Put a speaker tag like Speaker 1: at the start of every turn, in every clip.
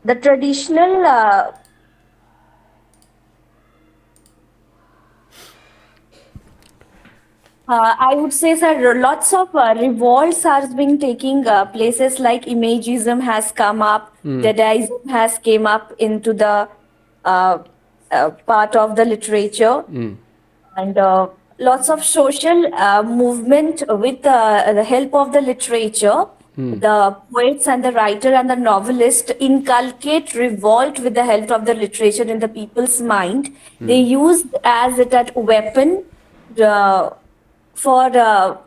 Speaker 1: the traditional I would say, sir, lots of revolts are being taking places like imagism has come up, Dadaism has came up into the uh, part of the literature, and lots of social movement with the help of the literature. The poets and the writer and the novelist inculcate revolt with the help of the literature in the people's mind. They use as it a weapon. Uh, for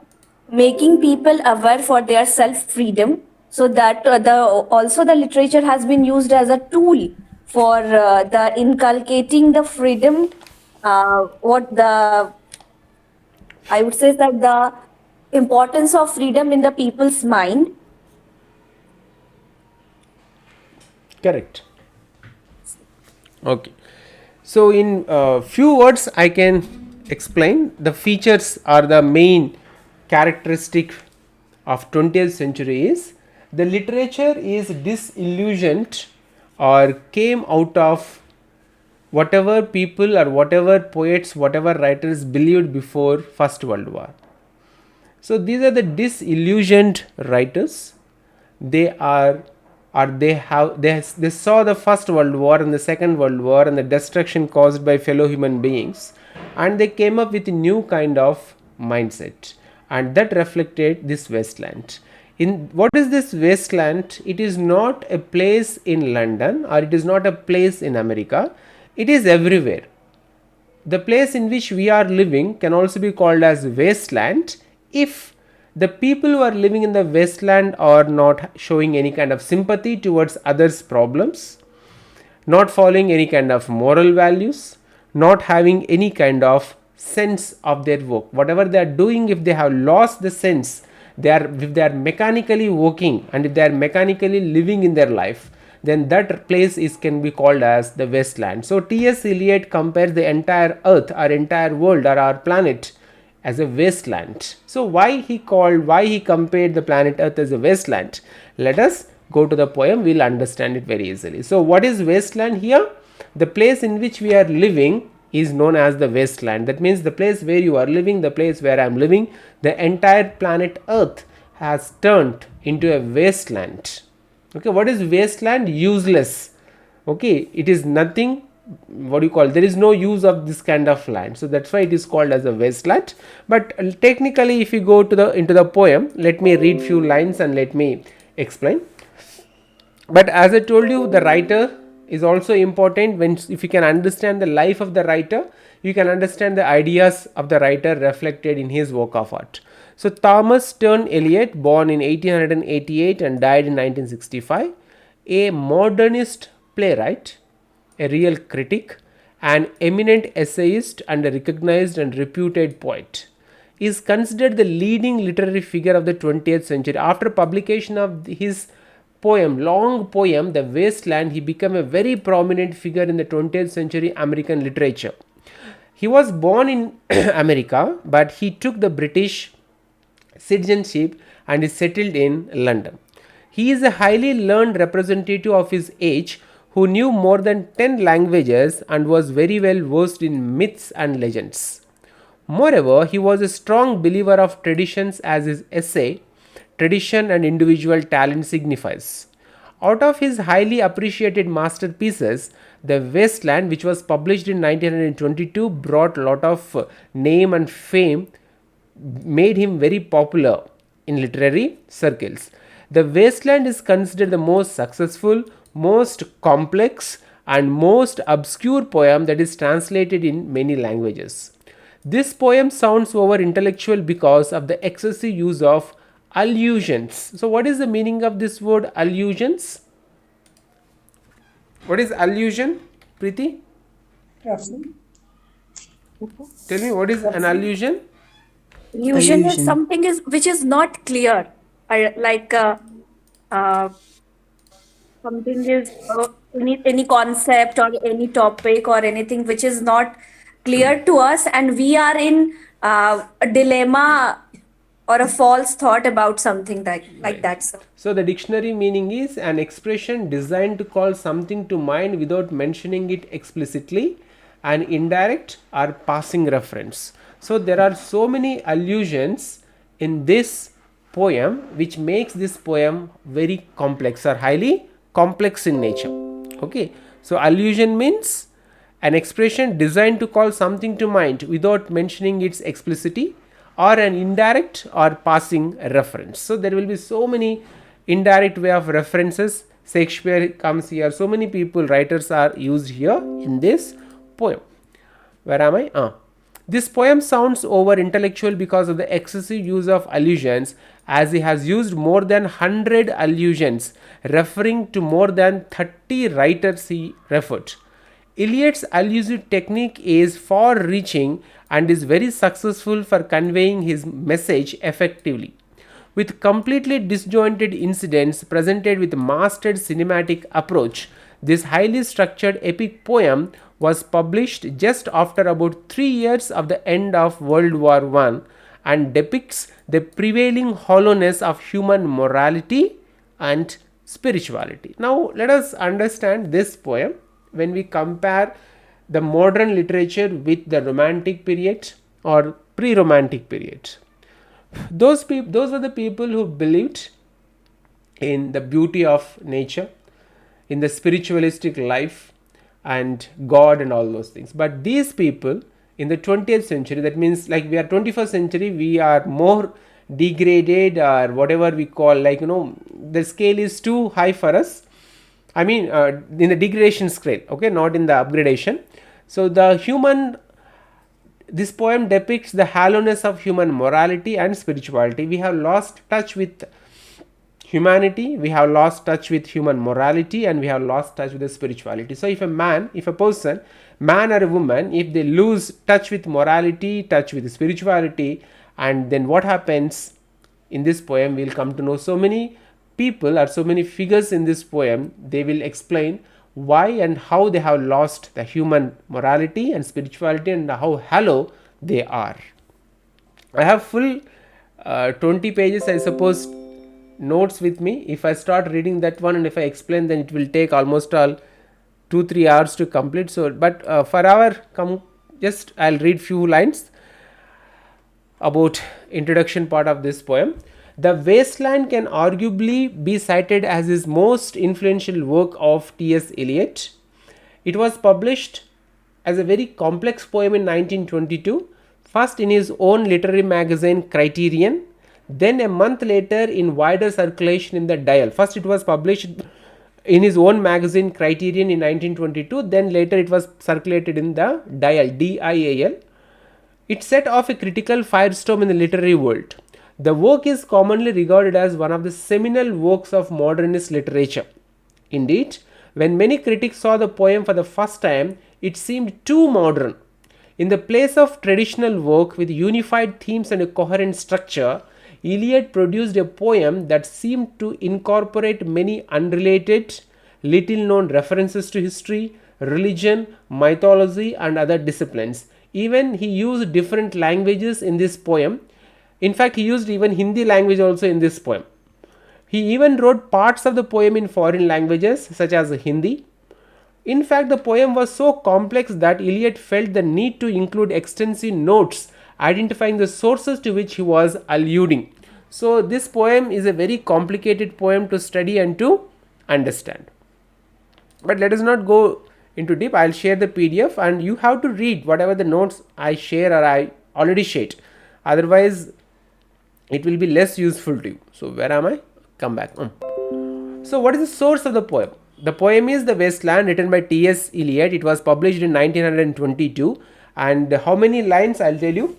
Speaker 1: making people aware for their self freedom, so that the also the literature has been used as a tool for the inculcating the freedom, what the I would say that the importance of freedom in the people's mind.
Speaker 2: Correct. Okay. So in few words I can explain the features or the main characteristic of 20th century is the literature is disillusioned or came out of whatever people or whatever poets, whatever writers believed before First World War. So these are the disillusioned writers. They are or they saw the First World War and the Second World War and the destruction caused by fellow human beings, and they came up with a new kind of mindset, and that reflected this wasteland. In what is this wasteland? It is not a place in London or it is not a place in America. It is everywhere. The place in which we are living can also be called as wasteland if the people who are living in the wasteland are not showing any kind of sympathy towards others' problems, not following any kind of moral values, not having any kind of sense of their work. Whatever they are doing, if they have lost the sense, if they are mechanically working and if they are mechanically living in their life, then that place can be called as the wasteland. So T.S. Eliot compares the entire earth, our entire world or our planet as a wasteland. So why he compared the planet earth as a wasteland? Let us go to the poem, we'll understand it very easily. So what is wasteland here? The place in which we are living is known as the wasteland. That means the place where you are living, the place where I am living, the entire planet earth has turned into a wasteland. Okay, what is wasteland? Useless. Okay, it is nothing, what do you call, there is no use of this kind of land, so that's why it is called as a wasteland. But technically if you go to the into the poem, let me read few lines and let me explain. But as I told you, the writer is also important. When if you can understand the life of the writer, you can understand the ideas of the writer reflected in his work of art. So Thomas Sterne Eliot, born in 1888 and died in 1965, a modernist playwright, a real critic, an eminent essayist and a recognized and reputed poet, is considered the leading literary figure of the 20th century. After publication of his long poem, The Wasteland, he became a very prominent figure in the 20th century American literature. He was born in America, but he took the British citizenship and is settled in London. He is a highly learned representative of his age who knew more than 10 languages and was very well versed in myths and legends. Moreover, he was a strong believer of traditions, as his essay, Tradition and Individual Talent signifies. Out of his highly appreciated masterpieces, The Wasteland, which was published in 1922, brought a lot of name and fame, made him very popular in literary circles. The Wasteland is considered the most successful, most complex, and most obscure poem that is translated in many languages. This poem sounds over intellectual because of the excessive use of allusions. So, what is the meaning of this word allusions? What is allusion, Preeti? Tell me, what is an allusion?
Speaker 1: Illusion is
Speaker 3: Allusion.
Speaker 1: something is which is not clear, like uh, something is any concept or any topic or anything which is not clear to us, and we are in a dilemma or a false thought about something like that, sir.
Speaker 2: So the dictionary meaning is an expression designed to call something to mind without mentioning it explicitly, an indirect or passing reference. So there are so many allusions in this poem which makes this poem very complex or highly complex in nature. Okay, so allusion means an expression designed to call something to mind without mentioning its explicitly, or an indirect or passing reference. So there will be so many indirect way of references. Shakespeare comes here, so many people, writers are used here in this poem. Where am I? This poem sounds over intellectual because of the excessive use of allusions, as he has used more than 100 allusions referring to more than 30 writers he referred. Eliot's allusive technique is far reaching and is very successful for conveying his message effectively. With completely disjointed incidents presented with mastered cinematic approach, this highly structured epic poem was published just after about 3 years of the end of World War I and depicts the prevailing hollowness of human morality and spirituality. Now let us understand this poem when we compare the modern literature with the romantic period or pre-romantic period. Those were the people who believed in the beauty of nature, in the spiritualistic life and God and all those things. But these people in the 20th century, that means like we are 21st century, we are more degraded or whatever we call, like, you know, the scale is too high for us. I mean in the degradation scale, okay, not in the upgradation. So this poem depicts the hollowness of human morality and spirituality. We have lost touch with humanity, we have lost touch with human morality, and we have lost touch with the spirituality. So if a person, man or a woman, if they lose touch with morality, touch with spirituality, and then what happens in this poem, we'll come to know so many people or so many figures in this poem. They will explain why and how they have lost the human morality and spirituality and how hollow they are. I have full 20 pages, I suppose, notes with me. If I start reading that one and if I explain, then it will take almost all 2-3 hours to complete. So but for our just I'll read few lines about introduction part of this poem. The Wasteland can arguably be cited as his most influential work of T.S. Eliot. It was published as a very complex poem in 1922, first in his own literary magazine Criterion, then a month later in wider circulation in the Dial. First it was published in his own magazine Criterion in 1922, then later it was circulated in the Dial, D-I-A-L. It set off a critical firestorm in the literary world. The work is commonly regarded as one of the seminal works of modernist literature. Indeed, when many critics saw the poem for the first time, it seemed too modern. In the place of traditional work with unified themes and a coherent structure, Eliot produced a poem that seemed to incorporate many unrelated, little-known references to history, religion, mythology, and other disciplines. Even he used different languages in this poem. In fact, he used even Hindi language also in this poem. He even wrote parts of the poem in foreign languages such as Hindi. In fact, the poem was so complex that Eliot felt the need to include extensive notes identifying the sources to which he was alluding. So this poem is a very complicated poem to study and to understand. But let us not go into deep. I'll share the PDF and you have to read whatever the notes I share or I already shared. Otherwise, it will be less useful to you. So where am I? Come back. So what is the source of the poem? The poem is The Wasteland, written by T.S. Eliot. It was published in 1922. And how many lines? I'll tell you.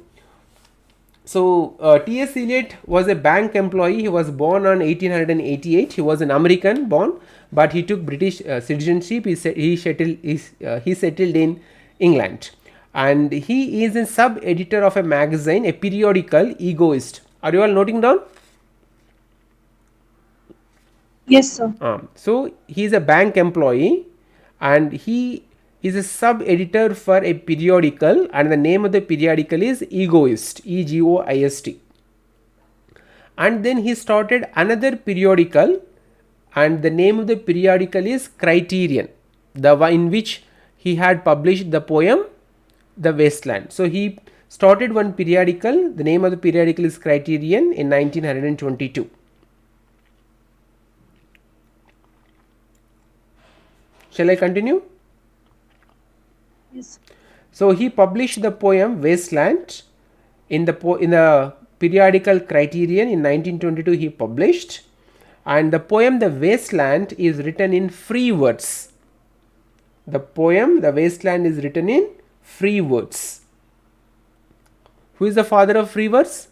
Speaker 2: So T.S. Eliot was a bank employee. He was born on 1888. He was an American born, but he took British citizenship. He settled in England, and he is a sub-editor of a magazine, a periodical, Egoist. Are you all noting down?
Speaker 3: Yes, sir.
Speaker 2: So he is a bank employee, and he is a sub-editor for a periodical, and the name of the periodical is Egoist, E-G-O-I-S-T. and then he started another periodical, and the name of the periodical is Criterion, the one in which he had published the poem The Wasteland. So he started one periodical, the name of the periodical is Criterion, in 1922. Shall I continue?
Speaker 3: Yes.
Speaker 2: So he published the poem Wasteland in the periodical Criterion in 1922. He published, and the poem The Wasteland is written in free words. The poem The Wasteland is written in free words. Who is the father of free verse?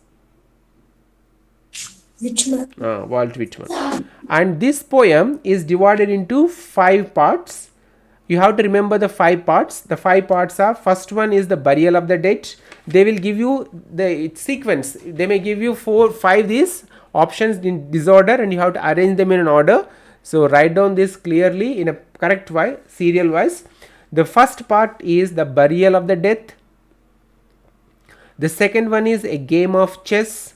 Speaker 1: Whitman.
Speaker 2: Walt Whitman. And this poem is divided into 5 parts. You have to remember the 5 parts. The 5 parts are, first one is the burial of the dead. They will give you the sequence. They may give you 4, 5 these options in disorder, and you have to arrange them in an order. So write down this clearly in a correct way, serial wise. The first part is the burial of the death. The second one is a game of chess.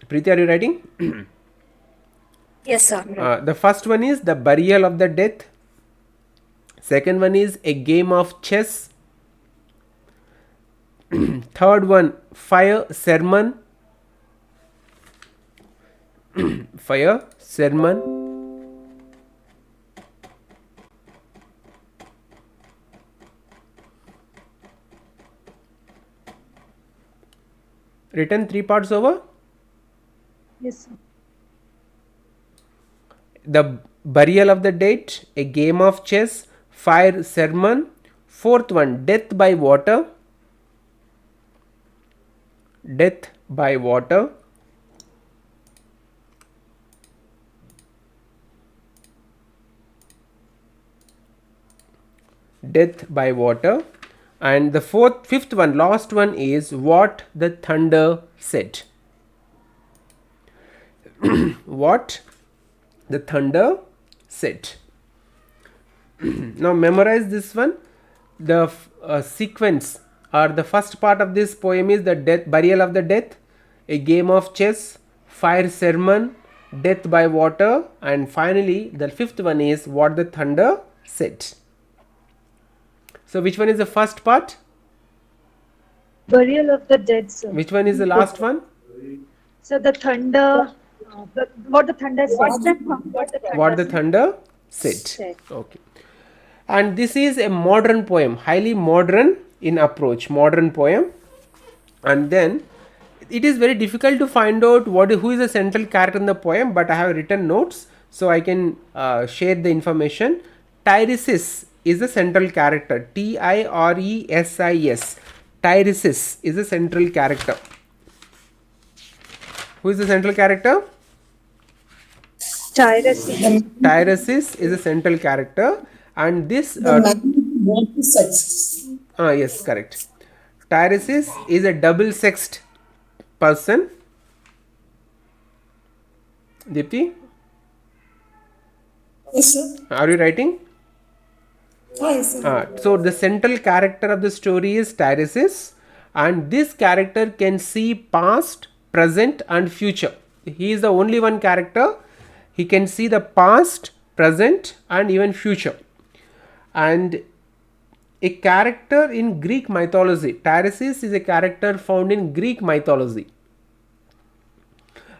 Speaker 2: Preeti, are you writing?
Speaker 1: Yes, sir.
Speaker 2: The first one is the burial of the death. Second one is a game of chess. Third one, fire sermon. Fire sermon. Written 3 parts over.
Speaker 3: Yes, sir.
Speaker 2: The burial of the dead, a game of chess, fire sermon. Fourth one, death by water. Death by water. Death by water. And the fifth one, last one is what the thunder said. What the thunder said. Now memorize this one. The sequence or the first part of this poem is the burial of the death, a game of chess, fire sermon, death by water, and finally the fifth one is what the thunder said. So which one is the first part?
Speaker 3: Burial of the dead, sir.
Speaker 2: Which one is the last one?
Speaker 3: So the thunder, what the thunder said.
Speaker 2: What the thunder said. Okay. And this is a modern poem, highly modern in approach, modern poem. And then it is very difficult to find out who is the central character in the poem, but I have written notes so I can share the information. Tiresias is the central character. Tiresis. Tiresias is the central character. Who is the central character?
Speaker 3: Tiresias.
Speaker 2: Tiresias is a central character, and this yes, correct. Tiresias is a double-sexed person. Deepthi?
Speaker 4: Yes, sir.
Speaker 2: Are you writing?
Speaker 4: Yes, sir.
Speaker 2: So the central character of the story is Tiresias, and this character can see past, present and future. He is the only one character. He can see the past, present and even future. And a character in Greek mythology. Tiresias is a character found in Greek mythology.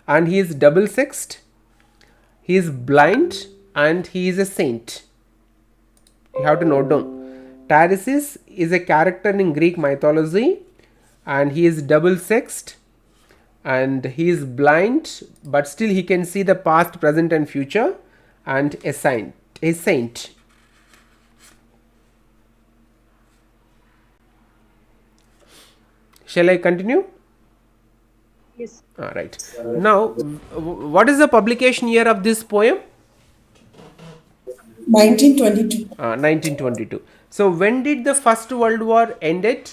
Speaker 2: And he is double-sexed, he is blind and he is a saint. You have to note down. Tiresias is a character in Greek mythology and he is double-sexed and he is blind, but still he can see the past, present and future, and a saint. Shall I continue?
Speaker 3: Yes.
Speaker 2: Right. Now, what is the publication year of this poem?
Speaker 4: 1922.
Speaker 2: 1922. So, when did the First World War ended?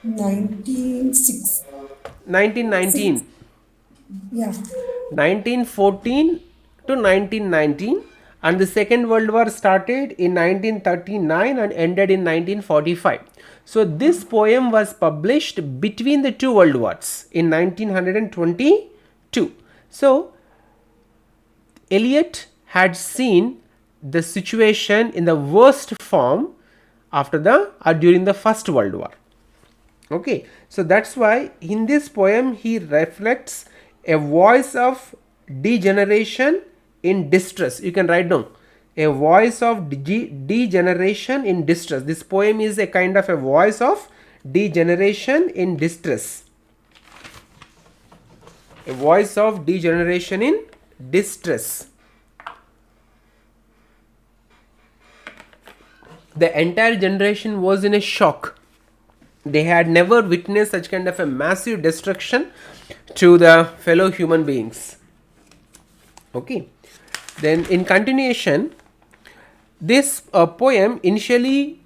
Speaker 4: 1906.
Speaker 2: 1919.
Speaker 4: Yeah.
Speaker 2: 1914 to 1919, and the Second World War started in 1939 and ended in 1945. So this poem was published between the two world wars in 1922. So Eliot had seen the situation in the worst form after the during the First World War. Okay, so that's why in this poem he reflects a voice of degeneration in distress. You can write down a voice of degeneration in distress. This poem is a kind of a voice of degeneration in distress. A voice of degeneration in distress. The entire generation was in a shock. They had never witnessed such kind of a massive destruction to the fellow human beings. Okay. Then in continuation, this poem initially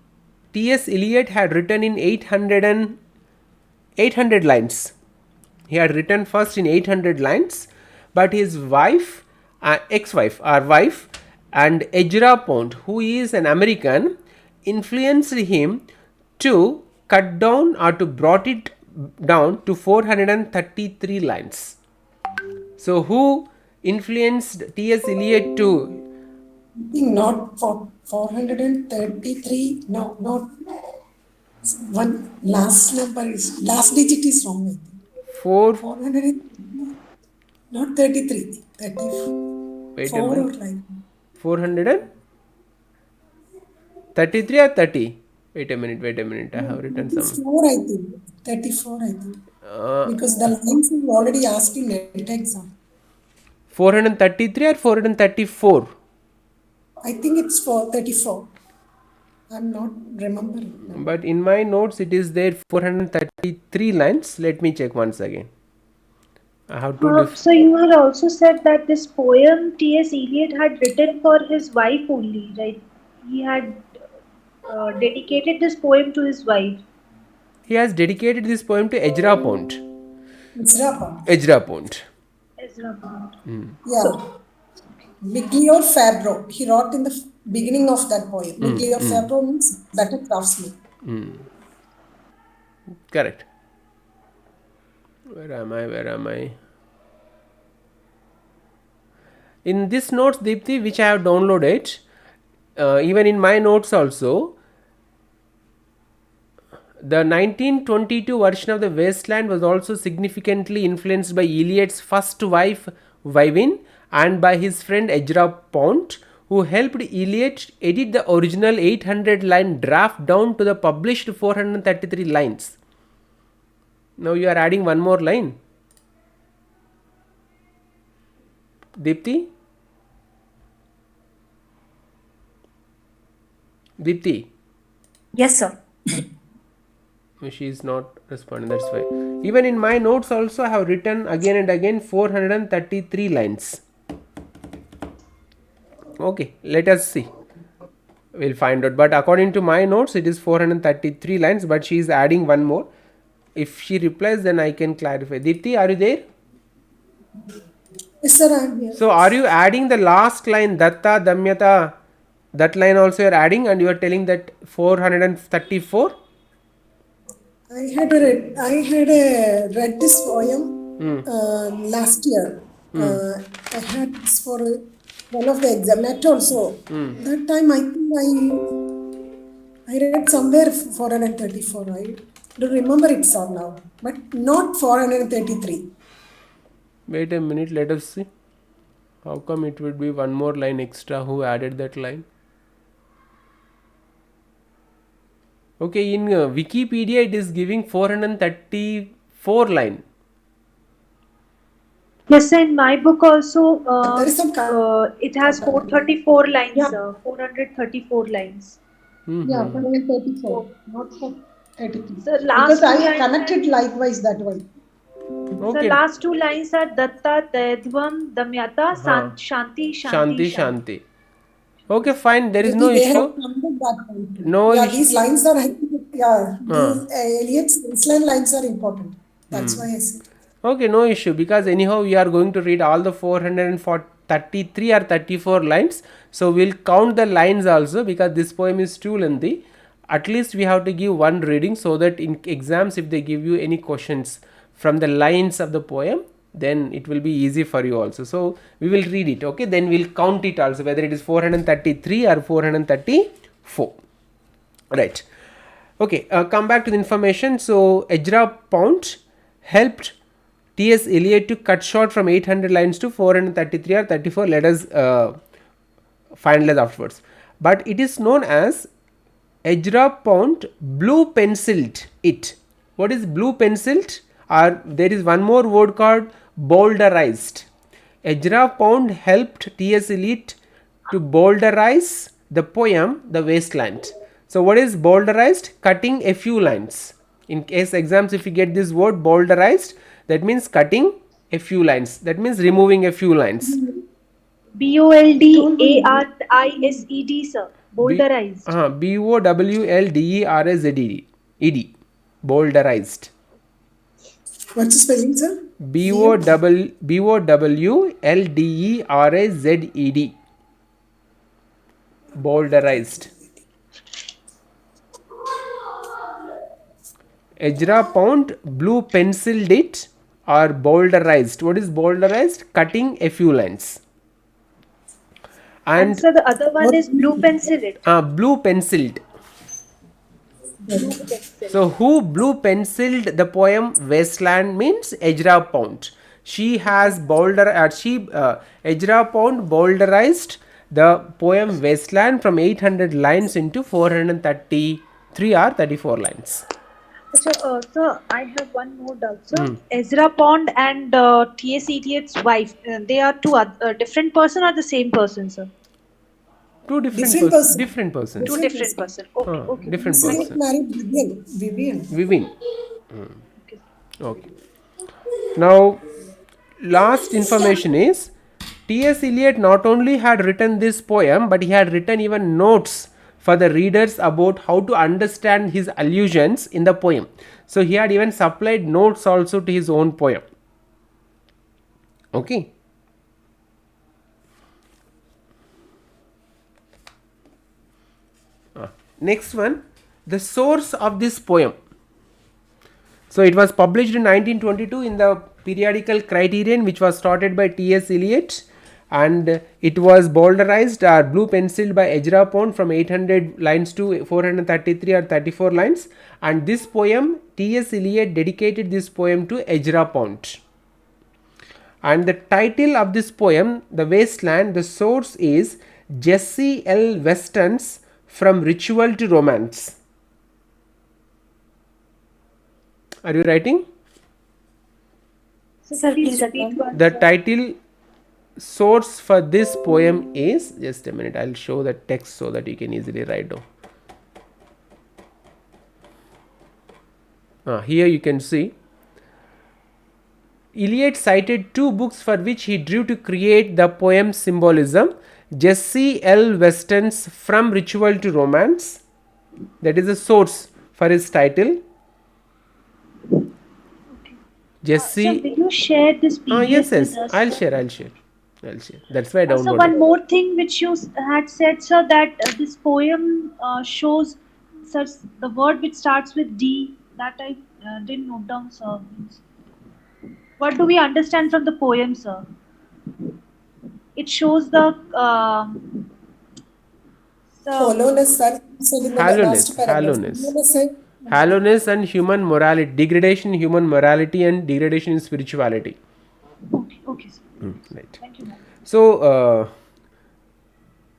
Speaker 2: T.S. Eliot had written in 800 lines. He had written first in 800 lines, but his wife, ex-wife or wife, and Ezra Pound, who is an American, influenced him to cut down or to brought it down to 433 lines. So who influenced T.S. Eliot to?
Speaker 4: I think not for 433. No, not one. Last number is last digit is wrong. I think. 400. Not 33. 34.
Speaker 2: Wait a
Speaker 4: Or
Speaker 2: minute.
Speaker 4: like
Speaker 2: 433 or 30? Wait a minute. I have written some.
Speaker 4: 34, I think. 34, I think. Because the lines you already asked in NET exam.
Speaker 2: 433 or 434?
Speaker 4: I think it's for 34. I'm not remembering.
Speaker 2: But in my notes it is there 433 lines. Let me check once again. I have to
Speaker 3: So you had also said that this poem T.S. Eliot had written for his wife only, right? He had dedicated this poem to his wife.
Speaker 2: He has dedicated this poem to Ezra Pound.
Speaker 4: Ezra Pound.
Speaker 3: Ezra Pound.
Speaker 4: Yeah. Miglior Fabbro. He wrote in the beginning of that poem. Miglior Fabbro means better craftsman.
Speaker 2: Correct. Where am I? In this notes, Deepthi, which I have downloaded, even in my notes also, the 1922 version of the Wasteland was also significantly influenced by Eliot's first wife, Vivin, and by his friend Ezra Pound, who helped Eliot edit the original 800-line draft down to the published 433 lines. Now you are adding one more line. Deepthi?
Speaker 1: Yes, sir.
Speaker 2: She is not responding, that's why. Even in my notes also I have written again and again 433 lines. Okay, let us see. We'll find out. But according to my notes it is 433 lines, but she is adding one more. If she replies, then I can clarify. Deepthi, are you there?
Speaker 4: Yes, sir, I'm here.
Speaker 2: So are you adding the last line, Datta, Damyata? That line also you are adding, and you are telling that 434?
Speaker 4: I had read this poem last year. I had this for one of the Ugcnet also. That time I think I read somewhere 434. I don't remember it so now, but not 433.
Speaker 2: Wait a minute, let us see. How come it would be one more line extra? Who added that line? Okay, in Wikipedia it is giving 434 line.
Speaker 3: Yes, in my book also,
Speaker 4: There is some
Speaker 3: it has 434 lines,
Speaker 4: Yeah.
Speaker 3: 434 lines.
Speaker 4: Yeah, 434, not 433.
Speaker 3: So last
Speaker 4: Because I
Speaker 3: two lines
Speaker 4: connected likewise that way.
Speaker 3: So
Speaker 2: Okay.
Speaker 3: last two lines are Datta, Daidvam, Damyata, Shanti,
Speaker 2: Shanti. Okay, fine. There is no
Speaker 4: Maybe they
Speaker 2: issue.
Speaker 4: have numbered that way.
Speaker 2: No
Speaker 4: Yeah,
Speaker 2: issue.
Speaker 4: these lines are, these Eliot's Wasteland lines are important. That's why I said.
Speaker 2: Okay, no issue, because anyhow we are going to read all the 433 33 or 34 lines. So we'll count the lines also, because this poem is too lengthy. At least we have to give one reading, so that in exams, if they give you any questions from the lines of the poem, then it will be easy for you also. So we will read it, okay, then we'll count it also, whether it is 433 or 434, right. Okay, come back to the information. So Ezra Pound helped T.S. Eliot to cut short from 800 lines to 433 or 34. Let us finalize afterwards. But it is known as Ezra Pound blue penciled it. What is blue penciled? Or there is one more word called boulderized. Ezra Pound helped T.S. Eliot to boulderize the poem The Wasteland. So what is boulderize? Cutting a few lines. In case exams, if you get this word boulderize, that means cutting a few lines. That means removing a few lines.
Speaker 3: BOLDARISED, sir. Boulderized.
Speaker 2: BOWLDERZED. Boulderized.
Speaker 4: What's the spelling, sir?
Speaker 2: BOWLDERZED. Boulderized. Ezra Pound blue penciled it or boulderized. What is boulderized? Cutting a few lines.
Speaker 3: And so the other one is blue penciled.
Speaker 2: Blue penciled. So who blue penciled the poem Wasteland means Ezra Pound. She has Ezra Pound boulderized the poem Wasteland from 800 lines into 433 or 34 lines.
Speaker 3: So, sir, I have one more doubt, sir. Ezra Pound and T.S. Eliot's wife, they are two different person or the same person, sir?
Speaker 2: Two different persons. Different persons.
Speaker 3: Two different person. Okay, okay.
Speaker 2: Different
Speaker 4: He
Speaker 2: person.
Speaker 4: married Vivian.
Speaker 2: Okay. Now, last information is T.S. Eliot not only had written this poem, but he had written even notes for the readers about how to understand his allusions in the poem. So he had even supplied notes also to his own poem. Okay. Next one, the source of this poem. So it was published in 1922 in the periodical Criterion, which was started by T.S. Eliot, and it was boulderized or blue penciled by Ezra Pound from 800 lines to 433 or 34 lines. And this poem, T.S. Eliot dedicated this poem to Ezra Pound. And the title of this poem, The Wasteland, the source is Jessie L. Weston's From Ritual to Romance. Are you writing?
Speaker 3: Sir, please repeat once.
Speaker 2: The title source for this poem is, just a minute, I'll show the text so that you can easily write down. Here you can see Eliot cited two books for which he drew to create the poem symbolism. Jessie L. Weston's From Ritual to Romance, that is the source for his title. Jessie.
Speaker 3: Sir, will you share this PDF
Speaker 2: yes,
Speaker 3: with us?
Speaker 2: I'll share. That's why I downloaded.
Speaker 3: So one more thing which you had said, sir, that this poem shows, sir, the word which starts with D, that I didn't note down, sir. What do we understand from the poem, sir? It shows the
Speaker 4: hollowness, sir.
Speaker 2: Hollowness and human morality, degradation in human morality and degradation in spirituality.
Speaker 3: Okay, sir.
Speaker 2: Right.
Speaker 3: Thank you, ma'am.
Speaker 2: So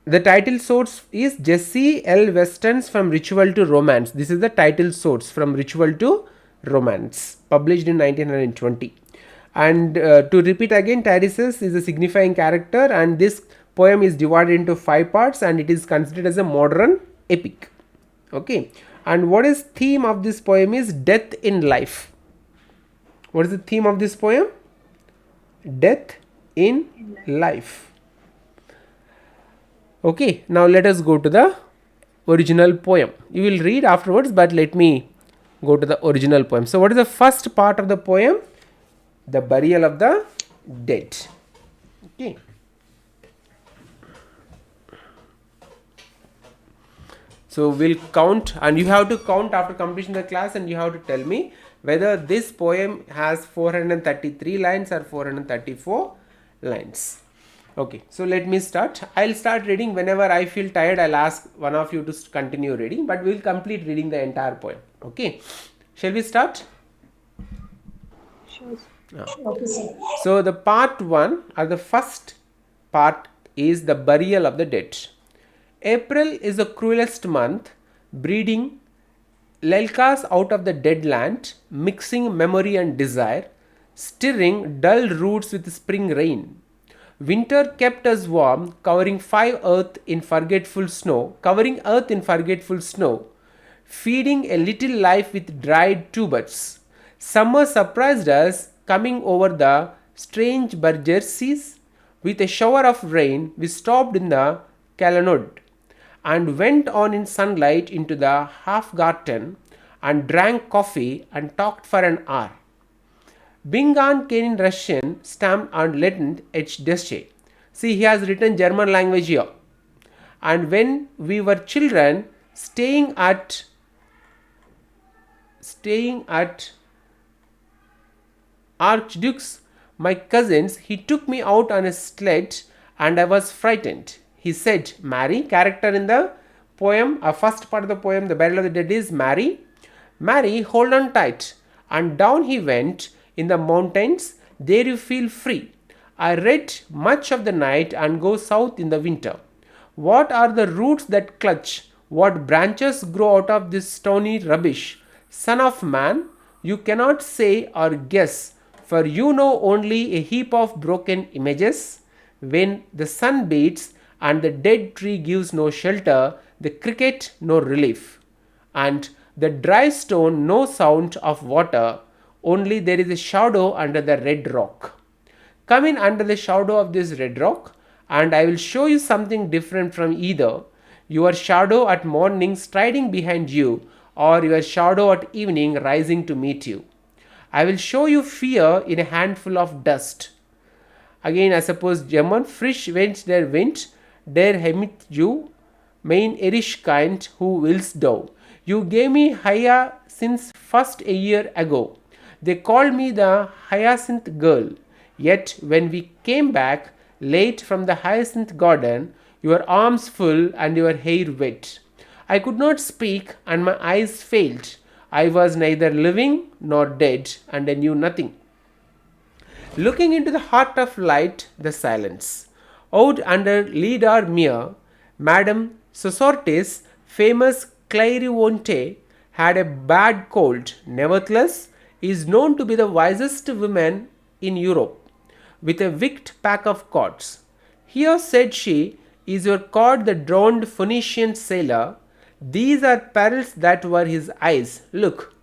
Speaker 2: the title source is Jessie L. Weston's From Ritual to Romance. This is the title source, From Ritual to Romance, published in 1920. And to repeat again, Tiresias is a signifying character, and this poem is divided into 5 parts, and it is considered as a modern epic. Okay. And what is theme of this poem is death in life. What is the theme of this poem? Death in life. Okay, now let us go to the original poem. You will read afterwards, but let me go to the original poem. So what is the first part of the poem? The burial of the dead. Okay. So we'll count, and you have to count after completion of the class, and you have to tell me whether this poem has 433 lines or 434 lines. Okay, so let me start. I'll start reading. Whenever I feel tired, I'll ask one of you to continue reading, but we'll complete reading the entire poem. Okay, shall we start?
Speaker 3: Sure.
Speaker 4: Okay, sir.
Speaker 2: So the part 1, or the first part, is the burial of the dead. April is the cruelest month, breeding lelkas out of the dead land, mixing memory and desire, stirring dull roots with spring rain. Winter kept us warm, covering earth in forgetful snow, feeding a little life with dried tubers. Summer surprised us, coming over the strange burgesses. With a shower of rain, we stopped in the colonnade and went on in sunlight into the half-garden and drank coffee and talked for an hour. Bingan came in Russian, stamped and Latin APDSC. See, he has written German language here. And when we were children, staying at Archduke's, my cousins, he took me out on a sledge and I was frightened. He said, Mary, character in the poem, first part of the poem, the burial of the dead, is Mary. Mary, hold on tight. And down he went in the mountains. There you feel free. I read much of the night and go south in the winter. What are the roots that clutch? What branches grow out of this stony rubbish? Son of man, you cannot say or guess, for you know only a heap of broken images. When the sun beats and the dead tree gives no shelter, the cricket no relief, and the dry stone no sound of water, only there is a shadow under the red rock. Come in under the shadow of this red rock, and I will show you something different from either your shadow at morning striding behind you, or your shadow at evening rising to meet you. I will show you fear in a handful of dust. Again, I suppose German, frisch went der Wind, der hemmt you, mein Irish kind, who willst thou? You gave me hyacinth first a year ago. They called me the hyacinth girl. Yet when we came back late from the hyacinth garden, your arms full and your hair wet, I could not speak and my eyes failed. I was neither living nor dead, and I knew nothing. Looking into the heart of light, the silence. Out under Lidar Mere, Madame Sosortes, famous clairvoyante, had a bad cold. Nevertheless, is known to be the wisest woman in Europe, with a wicked pack of cords. Here, said she, is your cord the drowned Phoenician sailor. These are perils that were his eyes. Look,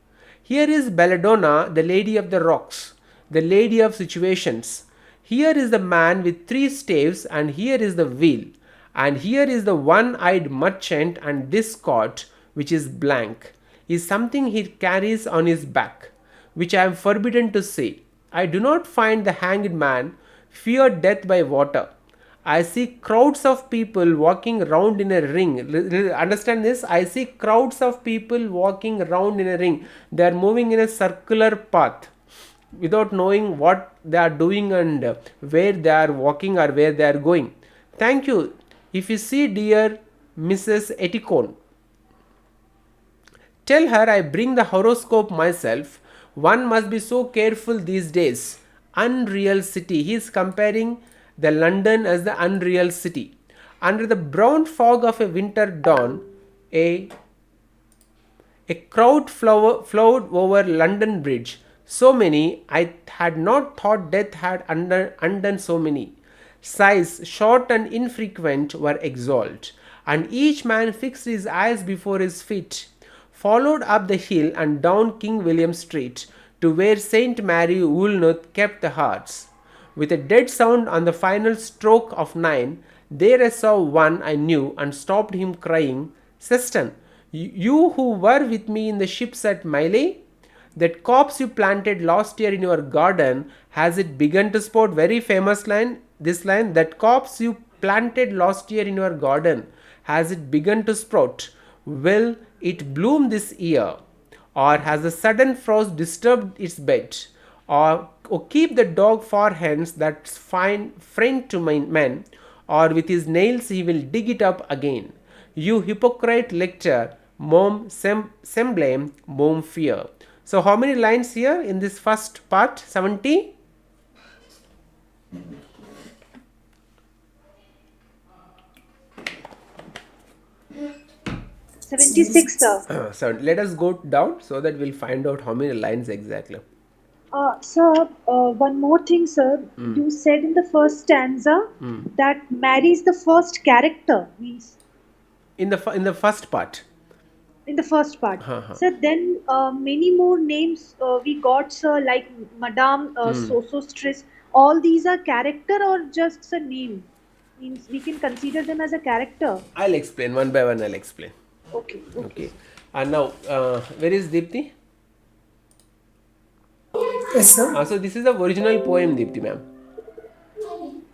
Speaker 2: here is Belladonna, the lady of the rocks, the lady of situations. Here is the man with 3 staves, and here is the wheel, and here is the one-eyed merchant, and this cord, which is blank, is something he carries on his back, which I am forbidden to say. I do not find the hanged man fear death by water. I see crowds of people walking round in a ring. Understand this? I see crowds of people walking round in a ring. They are moving in a circular path without knowing what they are doing and where they are walking or where they are going. Thank you. If you see dear Mrs. Eticone, tell her I bring the horoscope myself. One must be so careful these days. Unreal city. He is comparing the London as the unreal city. Under the brown fog of a winter dawn, a crowd flowed over London Bridge. So many, I had not thought death had undone so many. Sighs, short and infrequent, were exhaled, and each man fixed his eyes before his feet, followed up the hill and down King William Street to where St. Mary Woolnoth kept the hearts. With a dead sound on the final stroke of 9, there I saw one I knew and stopped him, crying, Seston, you who were with me in the ships at Mile, that copse you planted last year in your garden, has it begun to sprout? Very famous line, this line, that copse you planted last year in your garden, has it begun to sprout? Will it bloom this year? Or has a sudden frost disturbed its bed? Or keep the dog far hence that's fine friend to men, or with his nails he will dig it up again. You hypocrite lecture, mom semblame, mom fear. So how many lines here in this first part? 70?
Speaker 3: 76, sir.
Speaker 2: So let us go down so that we'll find out how many lines exactly.
Speaker 3: Sir, one more thing, sir. You said in the first stanza that Mary is the first character, means
Speaker 2: In the first part.
Speaker 3: in the first part.
Speaker 2: Uh-huh.
Speaker 3: Sir, then many more names we got, sir, like Madame Stress. All these are character or just a name? Means we can consider them as a character.
Speaker 2: I'll explain one by one. I'll explain.
Speaker 3: Okay.
Speaker 2: Okay. And now, where is Deepthi?
Speaker 4: Yes, sir.
Speaker 2: So this is the original poem, Deepthi ma'am.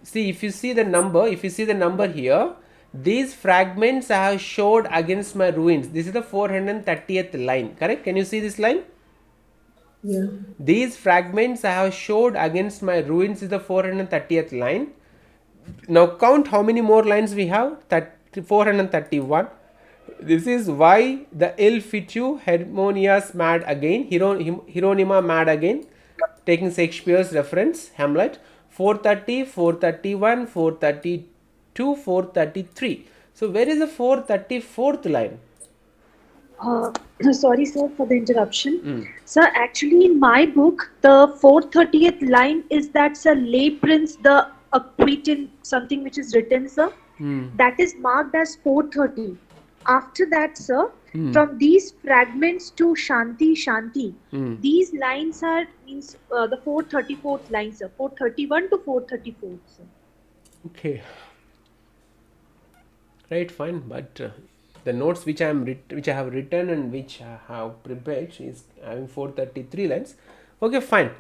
Speaker 2: See, if you see the number here, these fragments I have showed against my ruins. This is the 430th line, correct? Can you see this line?
Speaker 4: Yeah.
Speaker 2: These fragments I have showed against my ruins is the 430th line. Now count how many more lines we have. 431. This is why the ill fit you, Hermonia's mad again, Hieronyma mad again, taking Shakespeare's reference, Hamlet. 430, 431, 432, 433. So where is the 434th line?
Speaker 3: Sorry, sir, for the interruption. Sir, actually, in my book, the 430th line is that, sir, lay prince the acquitted, something which is written, sir. That is marked as 430. After that, sir, from these fragments to Shanti, Shanti, these lines are means the 434th line, sir. 431 to 434, sir.
Speaker 2: Okay. Right, fine, but the notes which I have written and which I have prepared is having 433 lines. Okay, fine.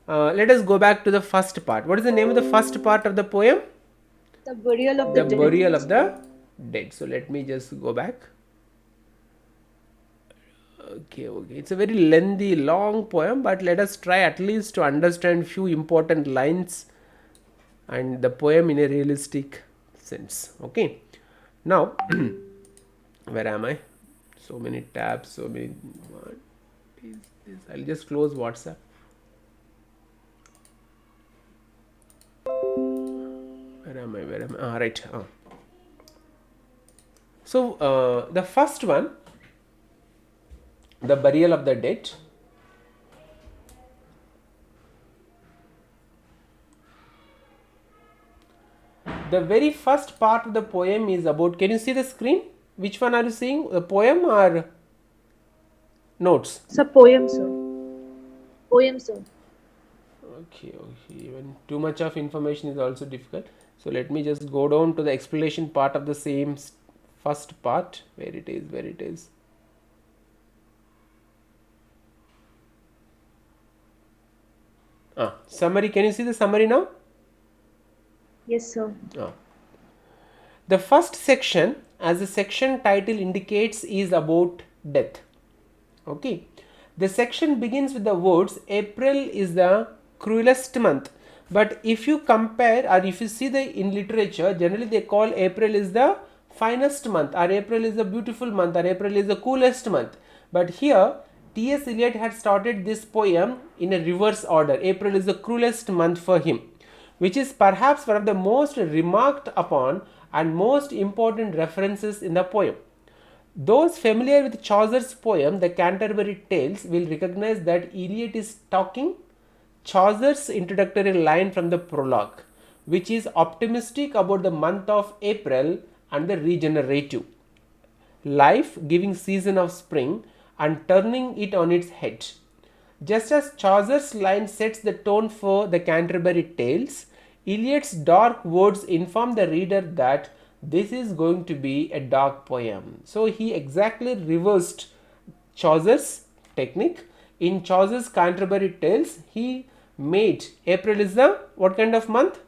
Speaker 2: Let us go back to the first part. What is the name of the first part of the poem?
Speaker 3: The burial of the dead.
Speaker 2: Burial of the dead. So let me just go back. Okay. It's a very lengthy, long poem, but let us try at least to understand few important lines and the poem in a realistic sense. Okay. Now, where am I? So many tabs, so many. What is this? I'll just close WhatsApp. Where am I? Right. So, the first one, the burial of the dead. The very first part of the poem is about, can you see the screen? Which one are you seeing? The poem or notes?
Speaker 3: It's a poem, sir. Poem, sir.
Speaker 2: Okay. Even too much of information is also difficult. So let me just go down to the explanation part of the same first part. Where it is. Summary. Can you see the summary now?
Speaker 3: Yes, sir.
Speaker 2: The first section, as the section title indicates, is about death. Okay. The section begins with the words, April is the cruelest month. But if you compare, or if you see in literature, generally they call April is the finest month, or April is the beautiful month, or April is the coolest month. But here, T.S. Eliot had started this poem in a reverse order. April is the cruelest month for him, which is perhaps one of the most remarked upon and most important references in the poem. Those familiar with Chaucer's poem, The Canterbury Tales, will recognize that Eliot is talking Chaucer's introductory line from the prologue, which is optimistic about the month of April and the regenerative, life-giving season of spring and turning it on its head. Just as Chaucer's line sets the tone for the Canterbury Tales, Eliot's dark words inform the reader that this is going to be a dark poem. So he exactly reversed Chaucer's technique. In Chaucer's Canterbury Tales, he made April is the what kind of month?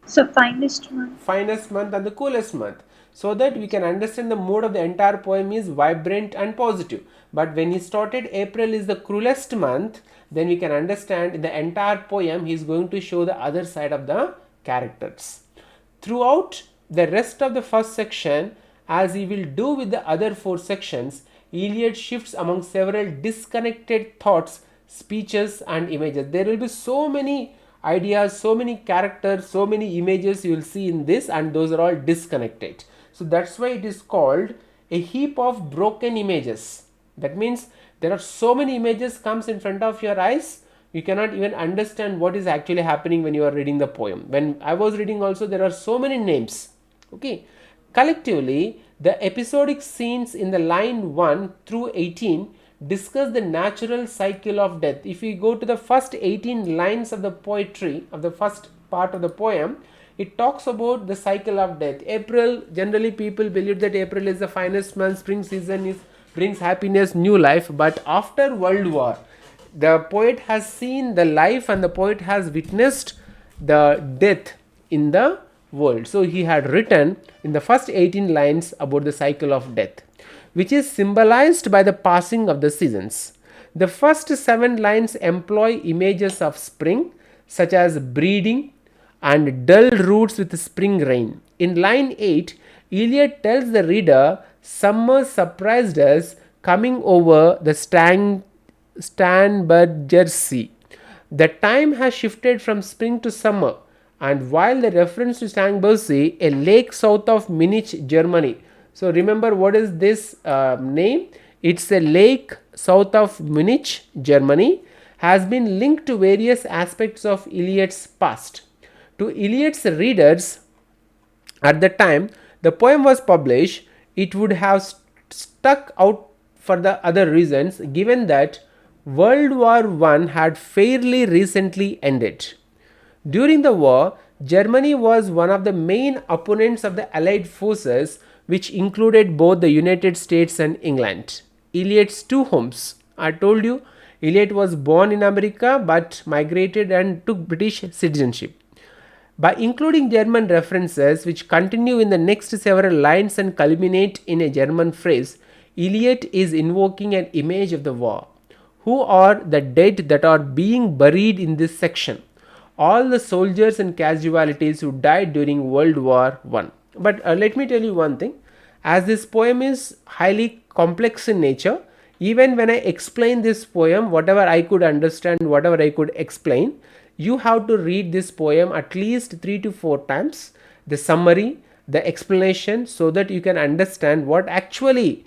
Speaker 3: So finest month.
Speaker 2: Finest month and the coolest month. so that we can understand the mood of the entire poem is vibrant and positive. But when he started April is the cruelest month, then we can understand in the entire poem he is going to show the other side of the characters. Throughout the rest of the first section, as he will do with the other 4 sections, Eliot shifts among several disconnected thoughts, speeches and images. There will be so many ideas, so many characters, so many images you will see in this, and those are all disconnected. So that's why it is called a heap of broken images. That means there are so many images comes in front of your eyes, you cannot even understand what is actually happening when you are reading the poem. When I was reading also, there are so many names. Okay. Collectively, the episodic scenes in the line 1 through 18 discuss the natural cycle of death. If we go to the first 18 lines of the poetry of the first part of the poem, it talks about the cycle of death. April, generally people believe that April is the finest month, spring season brings happiness, new life. But after World War, the poet has seen the life and the poet has witnessed the death in the world. So he had written in the first 18 lines about the cycle of death, which is symbolized by the passing of the seasons. The first 7 lines employ images of spring, such as breeding and dull roots with spring rain. In line 8, Eliot tells the reader, "Summer surprised us coming over the Starnberger Sea. The time has shifted from spring to summer." And while the reference to Starnberger Sea, a lake south of Munich, Germany. So remember what is this name? It's a lake south of Munich, Germany, has been linked to various aspects of Eliot's past. To Eliot's readers, at the time the poem was published, it would have stuck out for the other reasons, given that World War I had fairly recently ended. During the war, Germany was one of the main opponents of the Allied forces, which included both the United States and England. Eliot's 2 homes. I told you, Eliot was born in America but migrated and took British citizenship. By including German references, which continue in the next several lines and culminate in a German phrase, Eliot is invoking an image of the war. Who are the dead that are being buried in this section? All the soldiers and casualties who died during World War I. But let me tell you one thing, as this poem is highly complex in nature, even when I explain this poem, whatever I could understand, whatever I could explain, you have to read this poem at least 3 to 4 times, the summary, the explanation, so that you can understand what actually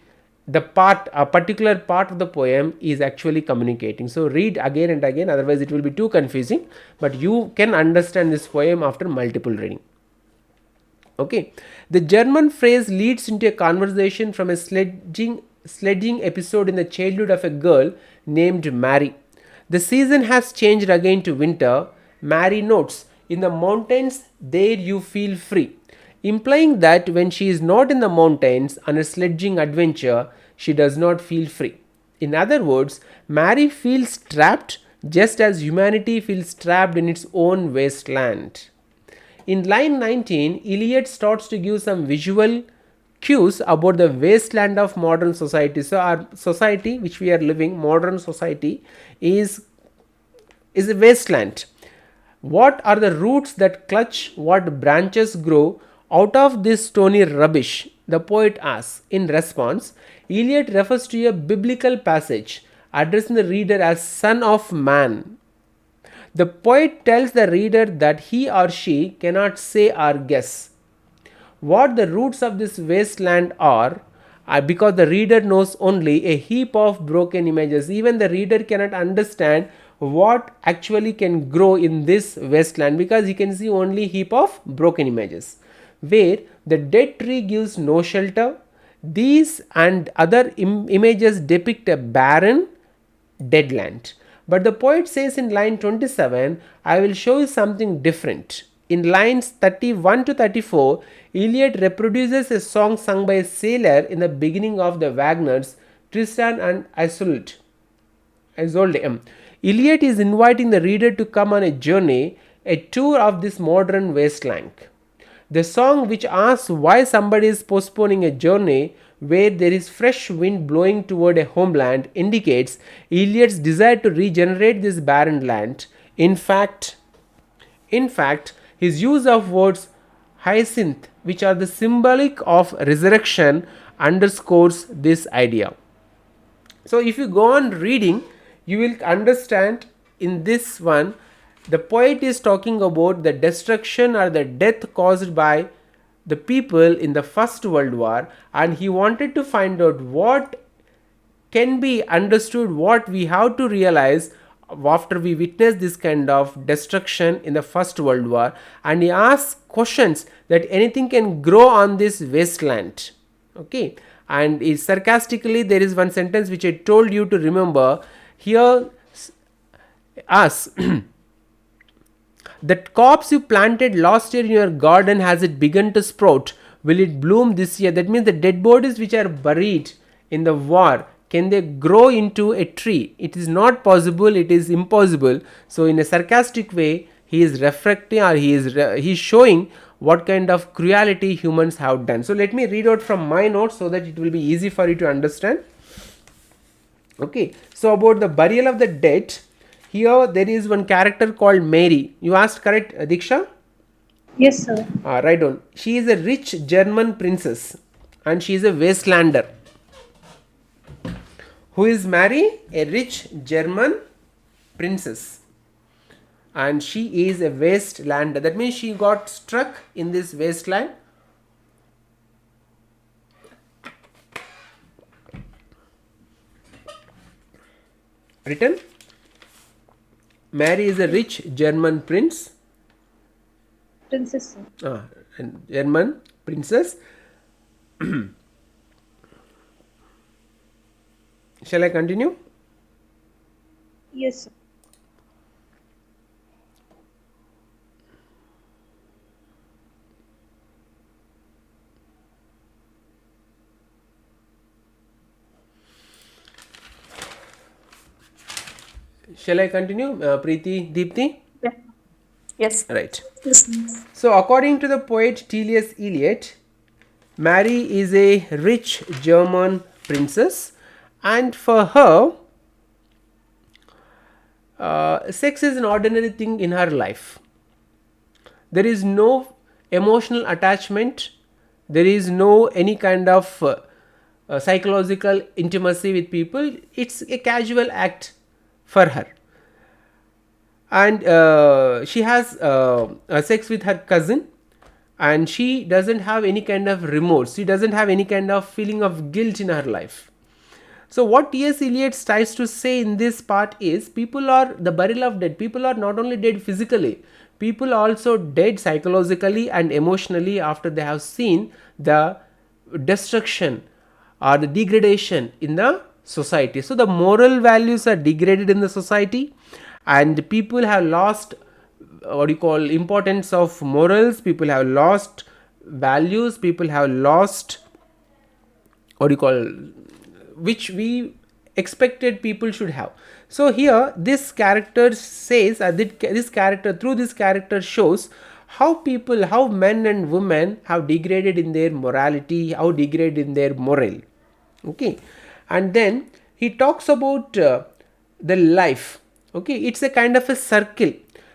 Speaker 2: a particular part of the poem is actually communicating. So read again and again, otherwise it will be too confusing, but you can understand this poem after multiple reading. Okay, the German phrase leads into a conversation from a sledging episode in the childhood of a girl named Mary. The season has changed again to winter. Mary notes, "In the mountains there you feel free," implying that when she is not in the mountains on a sledging adventure, she does not feel free. In other words, Mary feels trapped just as humanity feels trapped in its own wasteland. In line 19, Eliot starts to give some visual cues about the wasteland of modern society. So our society which we are living, modern society, is a wasteland. What are the roots that clutch? What branches grow out of this stony rubbish? The poet asks. In response, Eliot refers to a biblical passage addressing the reader as Son of Man. The poet tells the reader that he or she cannot say or guess what the roots of this wasteland are, because the reader knows only a heap of broken images. Even the reader cannot understand what actually can grow in this wasteland, because he can see only heap of broken images. Where the dead tree gives no shelter, these and other images depict a barren dead land. But the poet says in line 27, "I will show you something different." In lines 31 to 34, Eliot reproduces a song sung by a sailor in the beginning of the Wagner's Tristan and Isolde. Eliot is inviting the reader to come on a journey, a tour of this modern wasteland. The song which asks why somebody is postponing a journey where there is fresh wind blowing toward a homeland indicates Eliot's desire to regenerate this barren land. In fact, his use of words hyacinth, which are the symbolic of resurrection, underscores this idea. So, if you go on reading, you will understand in this one, the poet is talking about the destruction or the death caused by the people in the First World War, and he wanted to find out what can be understood, what we have to realize after we witness this kind of destruction in the First World War, and he asks questions that anything can grow on this wasteland. Okay, and sarcastically there is one sentence which I told you to remember here. Asks that crops you planted last year in your garden, has it begun to sprout? Will it bloom this year? That means the dead bodies which are buried in the war, can they grow into a tree? It is not possible, it is impossible. So in a sarcastic way he is reflecting, or he is showing what kind of cruelty humans have done. So let me read out from my notes so that it will be easy for you to understand. Okay, so about the burial of the dead, here there is one character called Mary. You asked, correct, Diksha?
Speaker 3: Yes, sir.
Speaker 2: Write down. She is a rich German princess and she is a wastelander. Who is Mary? A rich German princess, and she is a wastelander. That means she got struck in this wasteland. Written, Mary is a rich German princess,
Speaker 3: Sir.
Speaker 2: German princess. Shall I continue?
Speaker 3: Yes, sir.
Speaker 2: Shall I continue, Preeti, Deepthi?
Speaker 1: Yeah. Yes.
Speaker 2: Right. So, according to the poet T.S. Eliot, Mary is a rich German princess, and for her, sex is an ordinary thing in her life. There is no emotional attachment, there is no any kind of psychological intimacy with people. It's a casual act for her, and she has sex with her cousin, and she doesn't have any kind of remorse, she doesn't have any kind of feeling of guilt in her life. So what T.S. Eliot tries to say in this part is, people are the burial of dead. People are not only dead physically, people are also dead psychologically and emotionally after they have seen the destruction or the degradation in the society. So the moral values are degraded in the society, and people have lost what you call importance of morals, people have lost values, people have lost what you call, which we expected people should have. So here this character says that this character, through this character, shows how people, how men and women have degraded in their morality, how degraded in their moral. Okay, and then he talks about the life. Okay, it's a kind of a circle,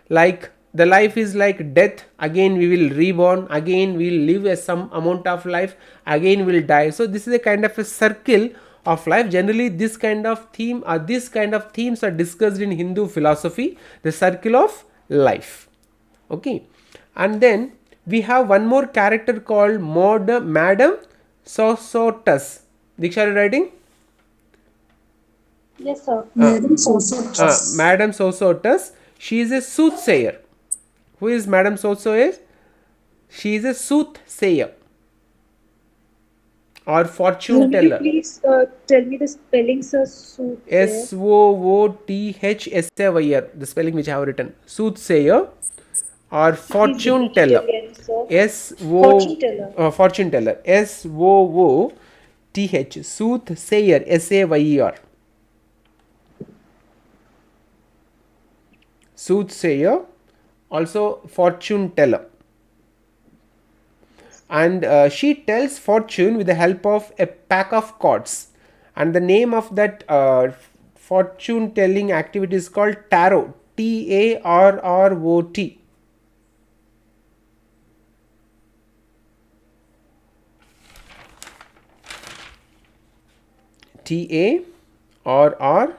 Speaker 2: like the life is like death, again we will reborn, again we will live a some amount of life, again we will die. So this is a kind of a circle of life. Generally this kind of theme or this kind of themes are discussed in Hindu philosophy, the circle of life. Okay, and then we have one more character called Madam Sosotus. Diksha, are you writing?
Speaker 3: Yes, sir.
Speaker 4: Madam Sosotus.
Speaker 2: Madam Sosotus, she is a soothsayer. Who is Madam Sosotus? She is a soothsayer or fortune teller.
Speaker 3: Please tell me the spelling, sir.
Speaker 2: Soothsayer, the spelling which I have written. Soothsayer or fortune teller. Fortune teller. S-O-O-T-H. Soothsayer. S-A-Y-E-R. Soothsayer, also fortune teller. and she tells fortune with the help of a pack of cards, and the name of that fortune telling activity is called tarot, Tarrot. Tarrot,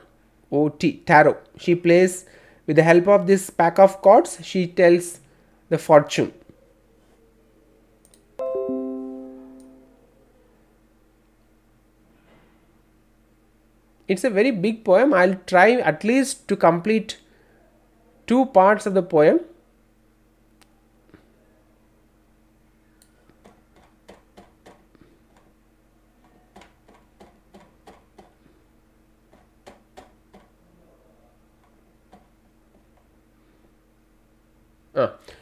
Speaker 2: tarot. She plays with the help of this pack of cards, she tells the fortune. It's a very big poem. I'll try at least to complete 2 parts of the poem.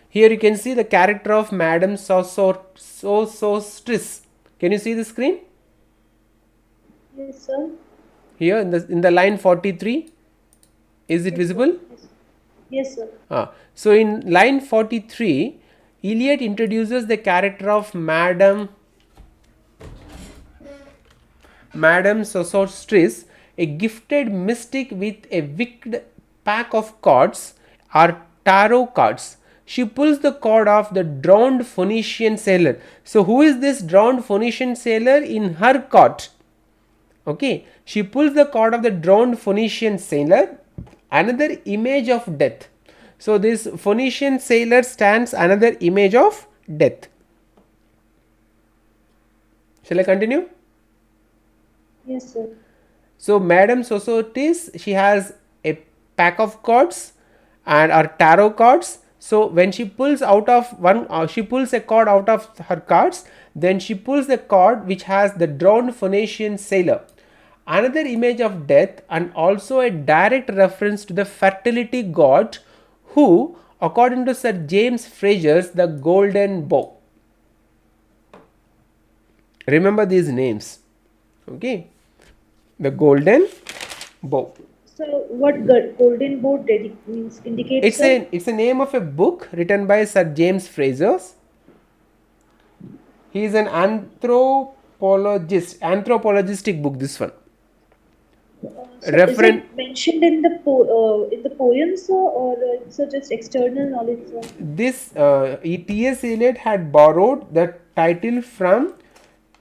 Speaker 2: Here you can see the character of Madame Sosostris. Can you see the screen?
Speaker 3: Yes, sir.
Speaker 2: Here in the line 43, is it visible?
Speaker 3: Yes, sir.
Speaker 2: So in line 43, Eliot introduces the character of Madame Sosostris, a gifted mystic with a wicked pack of cards or tarot cards. She pulls the card of the drowned Phoenician sailor. So who is this drowned Phoenician sailor in her court? Okay, she pulls the card of the drowned Phoenician sailor, another image of death. So this Phoenician sailor stands another image of death. Shall I continue?
Speaker 3: Yes, sir.
Speaker 2: So Madame Sosostris, she has a pack of cards and are tarot cards. So when she pulls out of one, she pulls a card out of her cards, then she pulls the card which has the drowned Phoenician sailor, another image of death, and also a direct reference to the fertility god who, according to Sir James Fraser's The Golden Bough. Remember these names. Okay, the Golden Bough.
Speaker 3: So what golden bow means indicates?
Speaker 2: It's a name of a book written by Sir James Fraser. He is an anthropologistic book. This one.
Speaker 3: So is it mentioned in the poem, sir, or it's just external knowledge, sir?
Speaker 2: This T.S. Eliot had borrowed the title from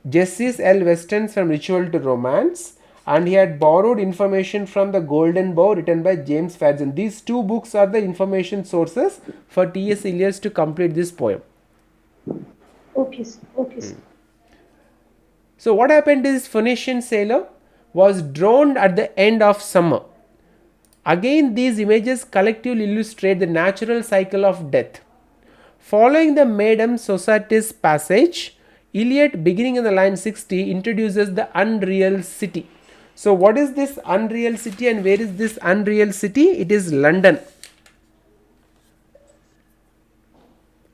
Speaker 2: Justice L. Weston from Ritual to Romance, and he had borrowed information from The Golden Bough written by James Fraser. These 2 books are the information sources for T.S. Eliot to complete this poem.
Speaker 3: Okay, sir. Okay, sir.
Speaker 2: So what happened is Phoenician sailor was drowned at the end of summer. Again, these images collectively illustrate the natural cycle of death. Following the Madame Sosostris passage, Eliot, beginning in the line 60, introduces the unreal city. So what is this unreal city and where is this unreal city? It is London.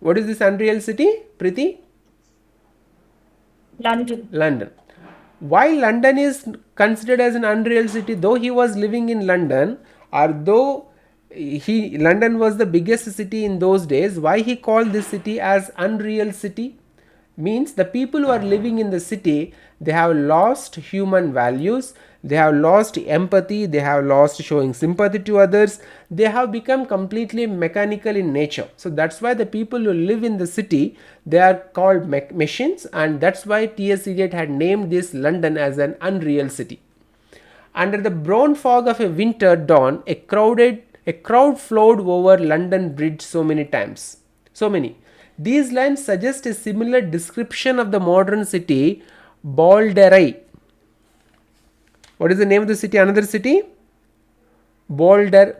Speaker 2: What is this unreal city, Preeti? London. Why London is considered as an unreal city, though he was living in London, or though London was the biggest city in those days, why he called this city as unreal city? Means the people who are living in the city, they have lost human values, they have lost empathy, they have lost showing sympathy to others, they have become completely mechanical in nature. So that's why the people who live in the city, they are called machines, and that's why T.S. Eliot had named this London as an unreal city. Under the brown fog of a winter dawn, a crowd flowed over London Bridge so many. These lines suggest a similar description of the modern city, Baudelaire. What is the name of the city? Another city? Baudelaire.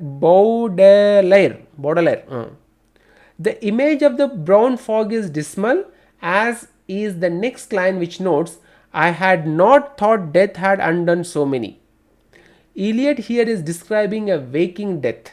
Speaker 2: The image of the brown fog is dismal, as is the next line, which notes, I had not thought death had undone so many. Eliot here is describing a waking death.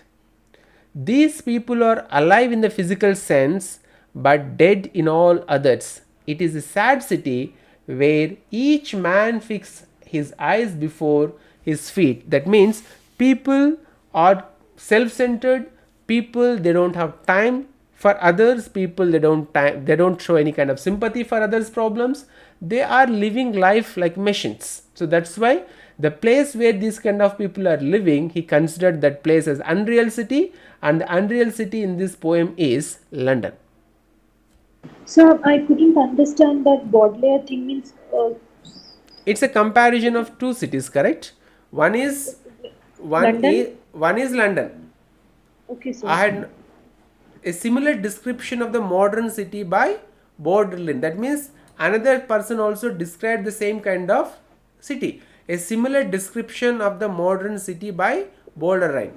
Speaker 2: These people are alive in the physical sense, but dead in all others. It is a sad city where each man fixes his eyes before his feet. That means people are self-centered, people, they don't have time For others people, they don't show any kind of sympathy for others problems. They are living life like machines. So that's why the place where these kind of people are living, he considered that place as unreal city, and the unreal city in this poem is London.
Speaker 3: So I couldn't understand that Baudelaire thing means.
Speaker 2: It's a comparison of two cities, correct? One is
Speaker 3: London?
Speaker 2: London.
Speaker 3: Okay, sir.
Speaker 2: I had a similar description of the modern city by Baudelaire. That means another person also described the same kind of city. A similar description of the modern city by Baudelaire.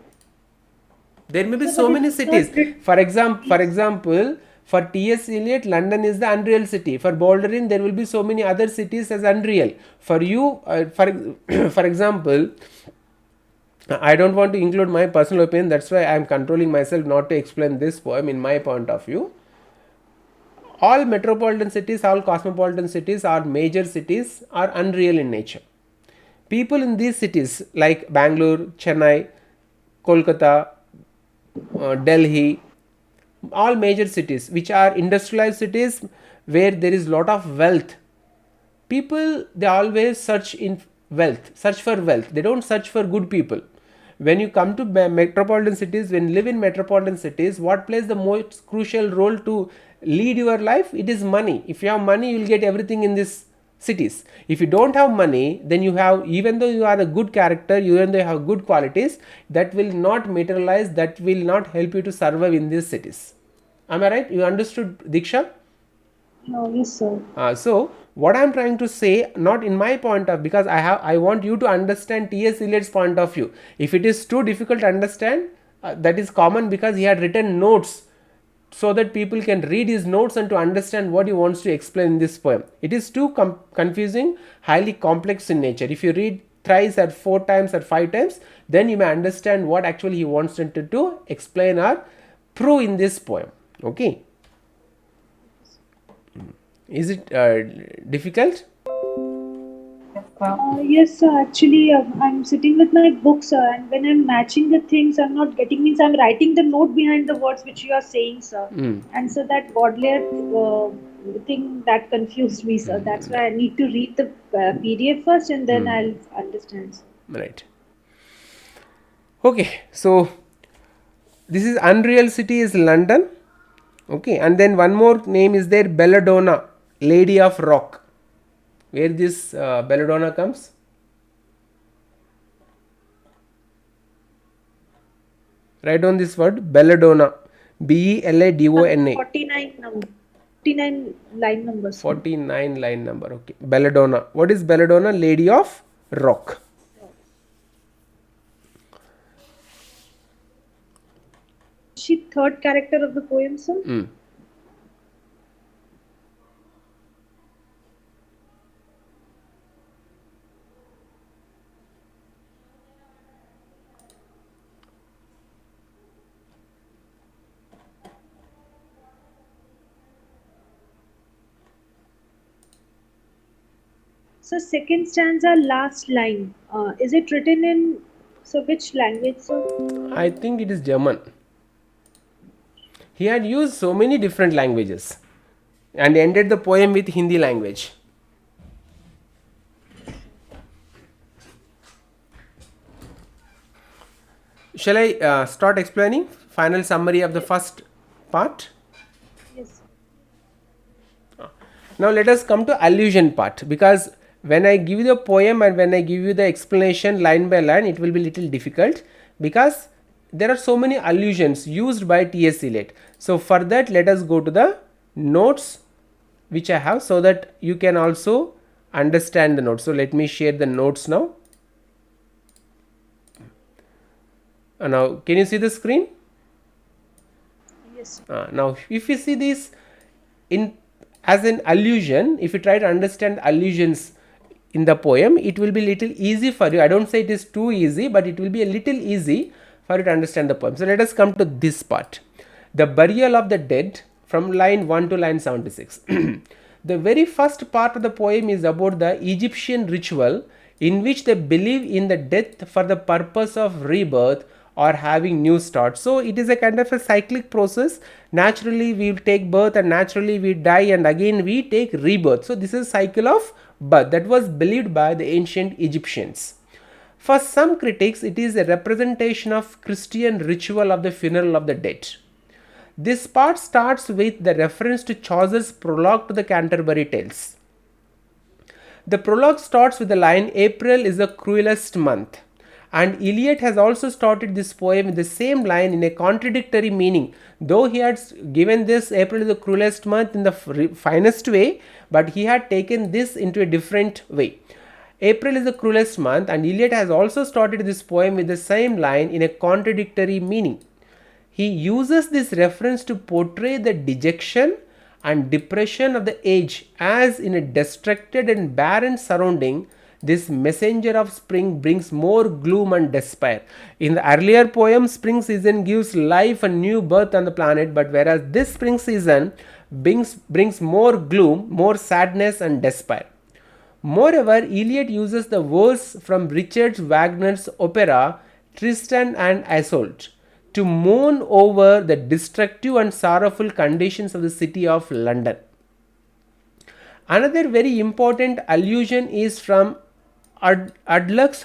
Speaker 2: There may be so many cities. For example, for T.S. Eliot, London is the unreal city. For Baudelaire, there will be so many other cities as unreal. For you, for example, I don't want to include my personal opinion. That's why I am controlling myself not to explain this poem in my point of view. All metropolitan cities, all cosmopolitan cities, or major cities are unreal in nature. People in these cities like Bangalore, Chennai, Kolkata, Delhi, all major cities which are industrialized cities where there is lot of wealth, people, they always search for wealth. They don't search for good people. When you come to metropolitan cities, when you live in metropolitan cities, what plays the most crucial role to lead your life? It is money. If you have money, you will get everything in these cities. If you don't have money, then you have, even though you are a good character, even though you have good qualities, that will not materialize, that will not help you to survive in these cities. Am I right? You understood, Diksha?
Speaker 3: No, yes, sir.
Speaker 2: So what I am trying to say, not in my point of, because I want you to understand T.S. Eliot's point of view. If it is too difficult to understand, that is common, because he had written notes so that people can read his notes and to understand what he wants to explain in this poem. It is too confusing, highly complex in nature. If you read thrice or 4 times or 5 times, then you may understand what actually he wants to explain or prove in this poem. Okay. Is it difficult?
Speaker 3: Yes, sir. Actually, I'm sitting with my book, sir, and when I'm matching the things, I'm not getting, means I'm writing the note behind the words which you are saying, sir. And so that Baudelaire thing that confused me, sir. That's why I need to read the PDF first, and then I'll understand, sir.
Speaker 2: Right. Okay. So this is unreal city is London. Okay. And then one more name is there, Belladonna, Lady of Rock. Where this Belladonna comes? Write down this word, Belladonna. Belladona.
Speaker 3: 49 line numbers.
Speaker 2: 49 line number. Okay. Belladonna. What is Belladonna? Lady of Rock.
Speaker 3: She third character of the poem, sir? So second stanza, last line. Is it written in, so which language, sir?
Speaker 2: I think it is German. He had used so many different languages and ended the poem with Hindi language. Shall I start explaining? Final summary of the first part.
Speaker 3: Yes.
Speaker 2: Now let us come to allusion part, because when I give you the poem and when I give you the explanation line by line, it will be little difficult, because there are so many allusions used by T.S. Eliot. So for that, let us go to the notes which I have, so that you can also understand the notes. So let me share the notes now. Now can you see the screen?
Speaker 3: Yes.
Speaker 2: Now if you see this in as an allusion, if you try to understand allusions in the poem, it will be little easy for you. I don't say it is too easy, but it will be a little easy for you to understand the poem. So let us come to this part, the burial of the dead, from line 1 to line 76. The very first part of the poem is about the Egyptian ritual in which they believe in the death for the purpose of rebirth or having new start. So it is a kind of a cyclic process. Naturally we take birth and naturally we die and again we take rebirth. So this is cycle of birth that was believed by the ancient Egyptians. For some critics, it is a representation of Christian ritual of the funeral of the dead. This part starts with the reference to Chaucer's prologue to the Canterbury Tales. The prologue starts with the line, April is the cruelest month, and Eliot has also started this poem with the same line in a contradictory meaning. Though he had given this April is the cruelest month in the finest way, but he had taken this into a different way. April is the cruelest month, and Eliot has also started this poem with the same line in a contradictory meaning. He uses this reference to portray the dejection and depression of the age, as in a distracted and barren surrounding, this messenger of spring brings more gloom and despair. In the earlier poem, spring season gives life and new birth on the planet, but whereas this spring season brings more gloom, more sadness and despair. Moreover, Eliot uses the verse from Richard Wagner's opera Tristan and Isolde to mourn over the destructive and sorrowful conditions of the city of London. Another very important allusion is from Aldous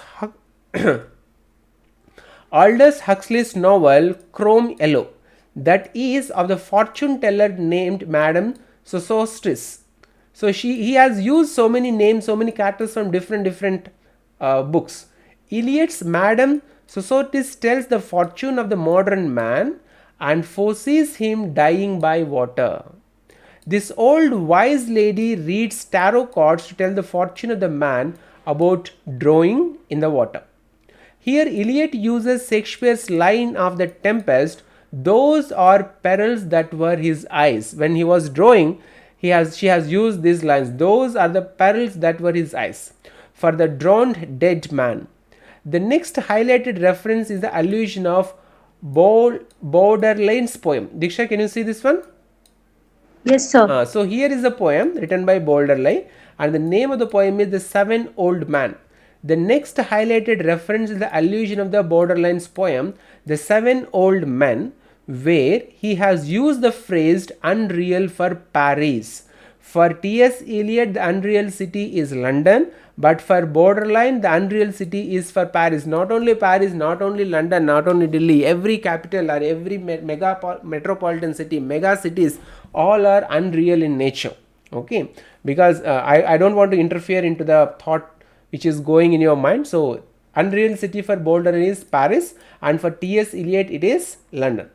Speaker 2: Huxley's novel Chrome Yellow, that is of the fortune teller named Madame Sosostris. So he has used so many names, so many characters from different books. Eliot's Madame Sosostris tells the fortune of the modern man and foresees him dying by water. This old wise lady reads tarot cards to tell the fortune of the man about drowning in the water. Here Eliot uses Shakespeare's line of the Tempest, those are perils that were his eyes. When he was drowning, she has used these lines, those are the perils that were his eyes, for the drowned dead man. The next highlighted reference is the allusion of Baudelaine's poem. Diksha, can you see this one?
Speaker 3: Yes, sir.
Speaker 2: So here is a poem written by Baudelais, and the name of the poem is The Seven Old Men. The next highlighted reference is the allusion of the Baudelaine's poem The Seven Old Men, where he has used the phrase unreal for Paris. For T.S. Eliot, the unreal city is London, but for Baudelais, the unreal city is for Paris. Not only Paris, not only London, not only Delhi, every capital or every metropolitan city, mega cities, all are unreal in nature. Okay, because I don't want to interfere into the thought which is going in your mind. So unreal city for Baudelais is Paris, and for T.S. Eliot it is London.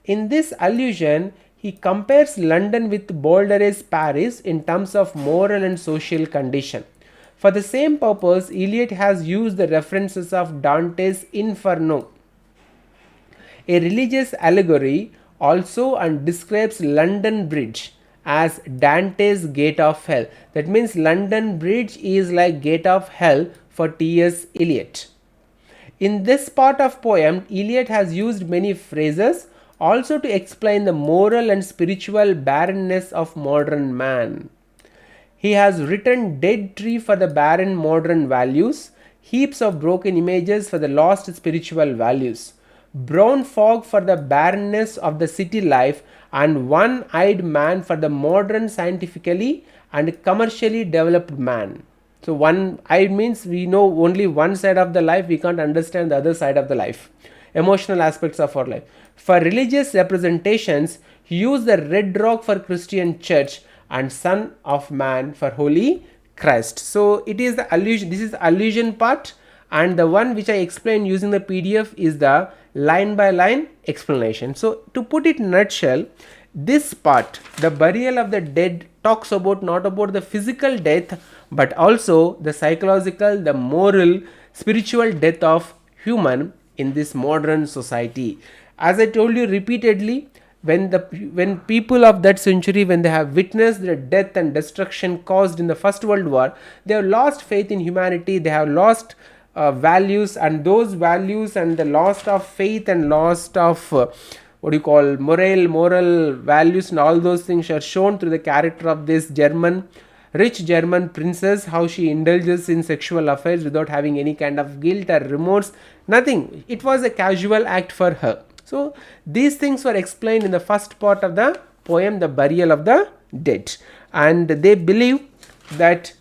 Speaker 2: In this allusion, he compares London with Baudelais' Paris in terms of moral and social condition. For the same purpose, Eliot has used the references of Dante's Inferno, a religious allegory, also, and describes London Bridge as Dante's gate of hell. That means London Bridge is like gate of hell for T.S. Eliot. In this part of poem, Eliot has used many phrases also to explain the moral and spiritual barrenness of modern man. He has written dead tree for the barren modern values, heaps of broken images for the lost spiritual values, brown fog for the barrenness of the city life, and one-eyed man for the modern scientifically and commercially developed man. So one-eyed means we know only one side of the life, we can't understand the other side of the life, emotional aspects of our life. For religious representations, he used the red rock for Christian church and Son of Man for Holy Christ. So it is the allusion, this is the allusion part, and the one which I explained using the PDF is the line by line explanation. So to put it in a nutshell, this part, the burial of the dead, talks about not about the physical death but also the psychological, the moral, spiritual death of human in this modern society. As I told you repeatedly, when people of that century, when they have witnessed the death and destruction caused in the First World War, they have lost faith in humanity, they have lost values, and those values and the loss of faith and loss of moral values and all those things are shown through the character of this German rich German princess, how she indulges in sexual affairs without having any kind of guilt or remorse, nothing. It was a casual act for her. So these things were explained in the first part of the poem, The Burial of the Dead, and they believe that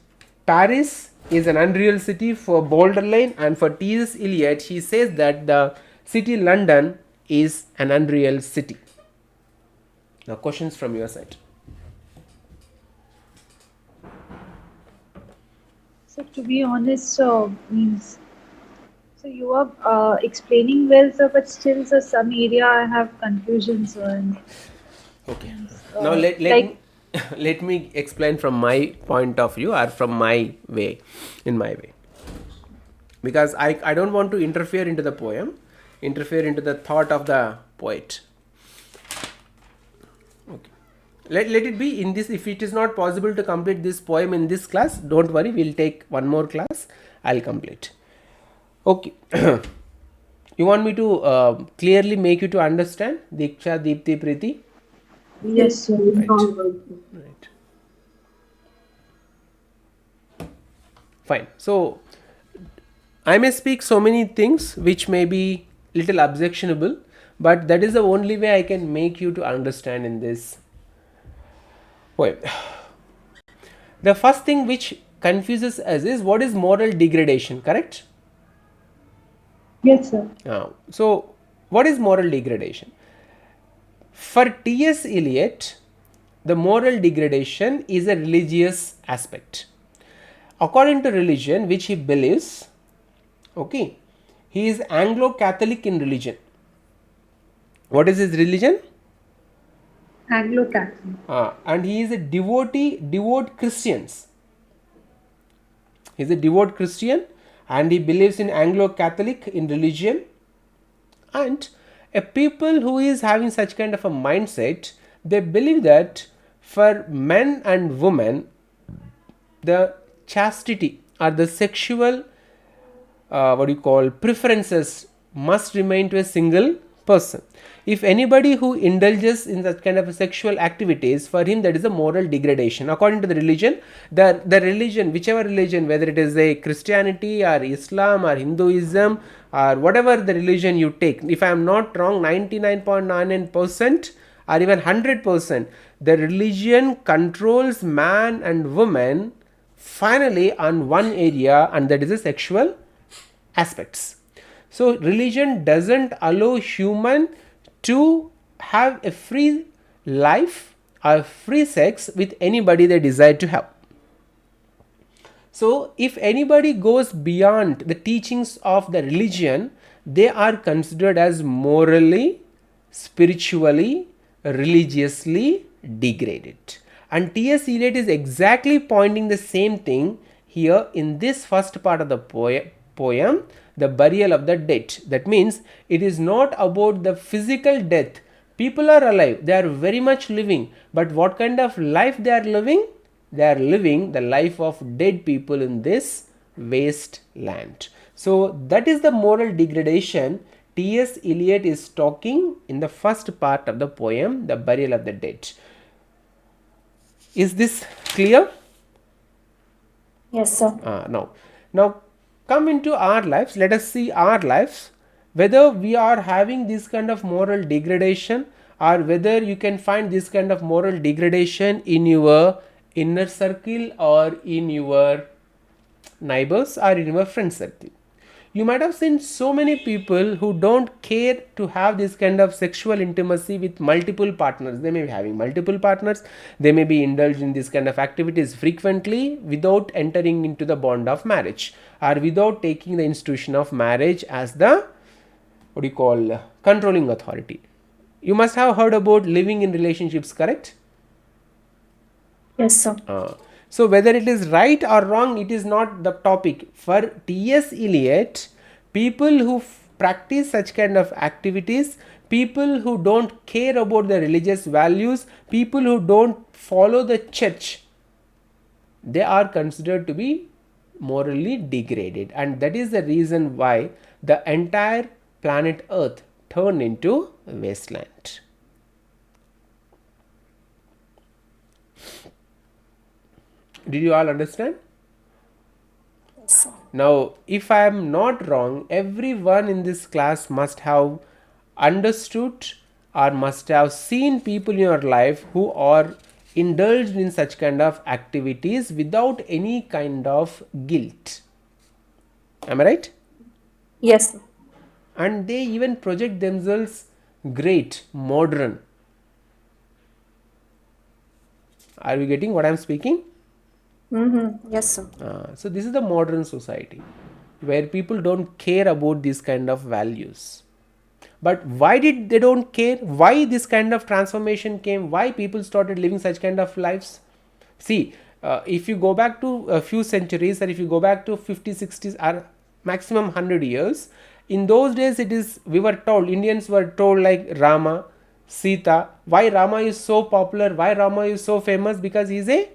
Speaker 2: Paris is an unreal city for Baudelaire, and for T.S. Eliot he says that the city London is an unreal city. Now questions from your side.
Speaker 3: So to be honest, means so you are explaining well, sir, but still, sir, some area I have confusion, sir. And,
Speaker 2: Okay. Now let
Speaker 3: like
Speaker 2: me let me explain from my point of view, or from my way, in my way, because I don't want to interfere into the poem, interfere into the thought of the poet. Okay. Let it be in this. If it is not possible to complete this poem in this class, don't worry, we'll take one more class, I'll complete. Okay. You want me to clearly make you to understand Diksha, Deepti, Preeti?
Speaker 3: yes, sir.
Speaker 2: Right. Fine. So I may speak so many things which may be little objectionable, but that is the only way I can make you to understand in this poem. The first thing which confuses us is what is moral degradation, correct?
Speaker 3: Yes, sir.
Speaker 2: So what is moral degradation? For T.S. Eliot, the moral degradation is a religious aspect. According to religion, which he believes, okay, he is Anglo-Catholic in religion. What is his religion?
Speaker 3: Anglo-Catholic.
Speaker 2: And he is a devout Christians. He is a devout Christian, and he believes in Anglo-Catholic in religion. And a people who is having such kind of a mindset, they believe that for men and women, the chastity or the sexual preferences must remain to a single person. If anybody who indulges in that kind of sexual activities, for him that is a moral degradation. According to the religion, the religion, whichever religion, whether it is a Christianity or Islam or Hinduism or whatever the religion you take, if I am not wrong, 99.99% or even 100%, the religion controls man and woman finally on one area, and that is the sexual aspects. So religion doesn't allow human to have a free life or free sex with anybody they desire to have. So if anybody goes beyond the teachings of the religion, they are considered as morally, spiritually, religiously degraded. And T.S. Eliot is exactly pointing the same thing here in this first part of the poem, The Burial of the Dead. That means it is not about the physical death. People are alive, they are very much living, but what kind of life they are living? They are living the life of dead people in this wasteland. So that is the moral degradation T.S. Eliot is talking in the first part of the poem, The Burial of the Dead. Is this clear?
Speaker 1: Yes, sir.
Speaker 2: Now come into our lives. Let us see our lives, whether we are having this kind of moral degradation, or whether you can find this kind of moral degradation in your inner circle or in your neighbors or in your friend circle. You might have seen so many people who don't care to have this kind of sexual intimacy with multiple partners. They may be having multiple partners, they may be indulged in this kind of activities frequently without entering into the bond of marriage, or without taking the institution of marriage as the controlling authority. You must have heard about living in relationships, correct?
Speaker 1: Yes, sir.
Speaker 2: So whether it is right or wrong, it is not the topic. For T.S. Eliot, people who practice such kind of activities, people who don't care about the religious values, people who don't follow the church, they are considered to be morally degraded, and that is the reason why the entire planet Earth turned into a wasteland. Did you all understand?
Speaker 1: Yes, sir.
Speaker 2: Now, if I am not wrong, everyone in this class must have understood or must have seen people in your life who are indulged in such kind of activities without any kind of guilt. Am I right?
Speaker 1: Yes, sir.
Speaker 2: And they even project themselves great, modern. Are you getting what I am speaking?
Speaker 1: Yes, sir.
Speaker 2: So this is the modern society where people don't care about these kind of values. But why did they don't care? Why this kind of transformation came? Why people started living such kind of lives? See, if you go back to a few centuries, or if you go back to 50, 60s or maximum 100 years, in those days it is, we were told, Indians were told like Rama, Sita. Why Rama is so popular? Why Rama is so famous? Because he is a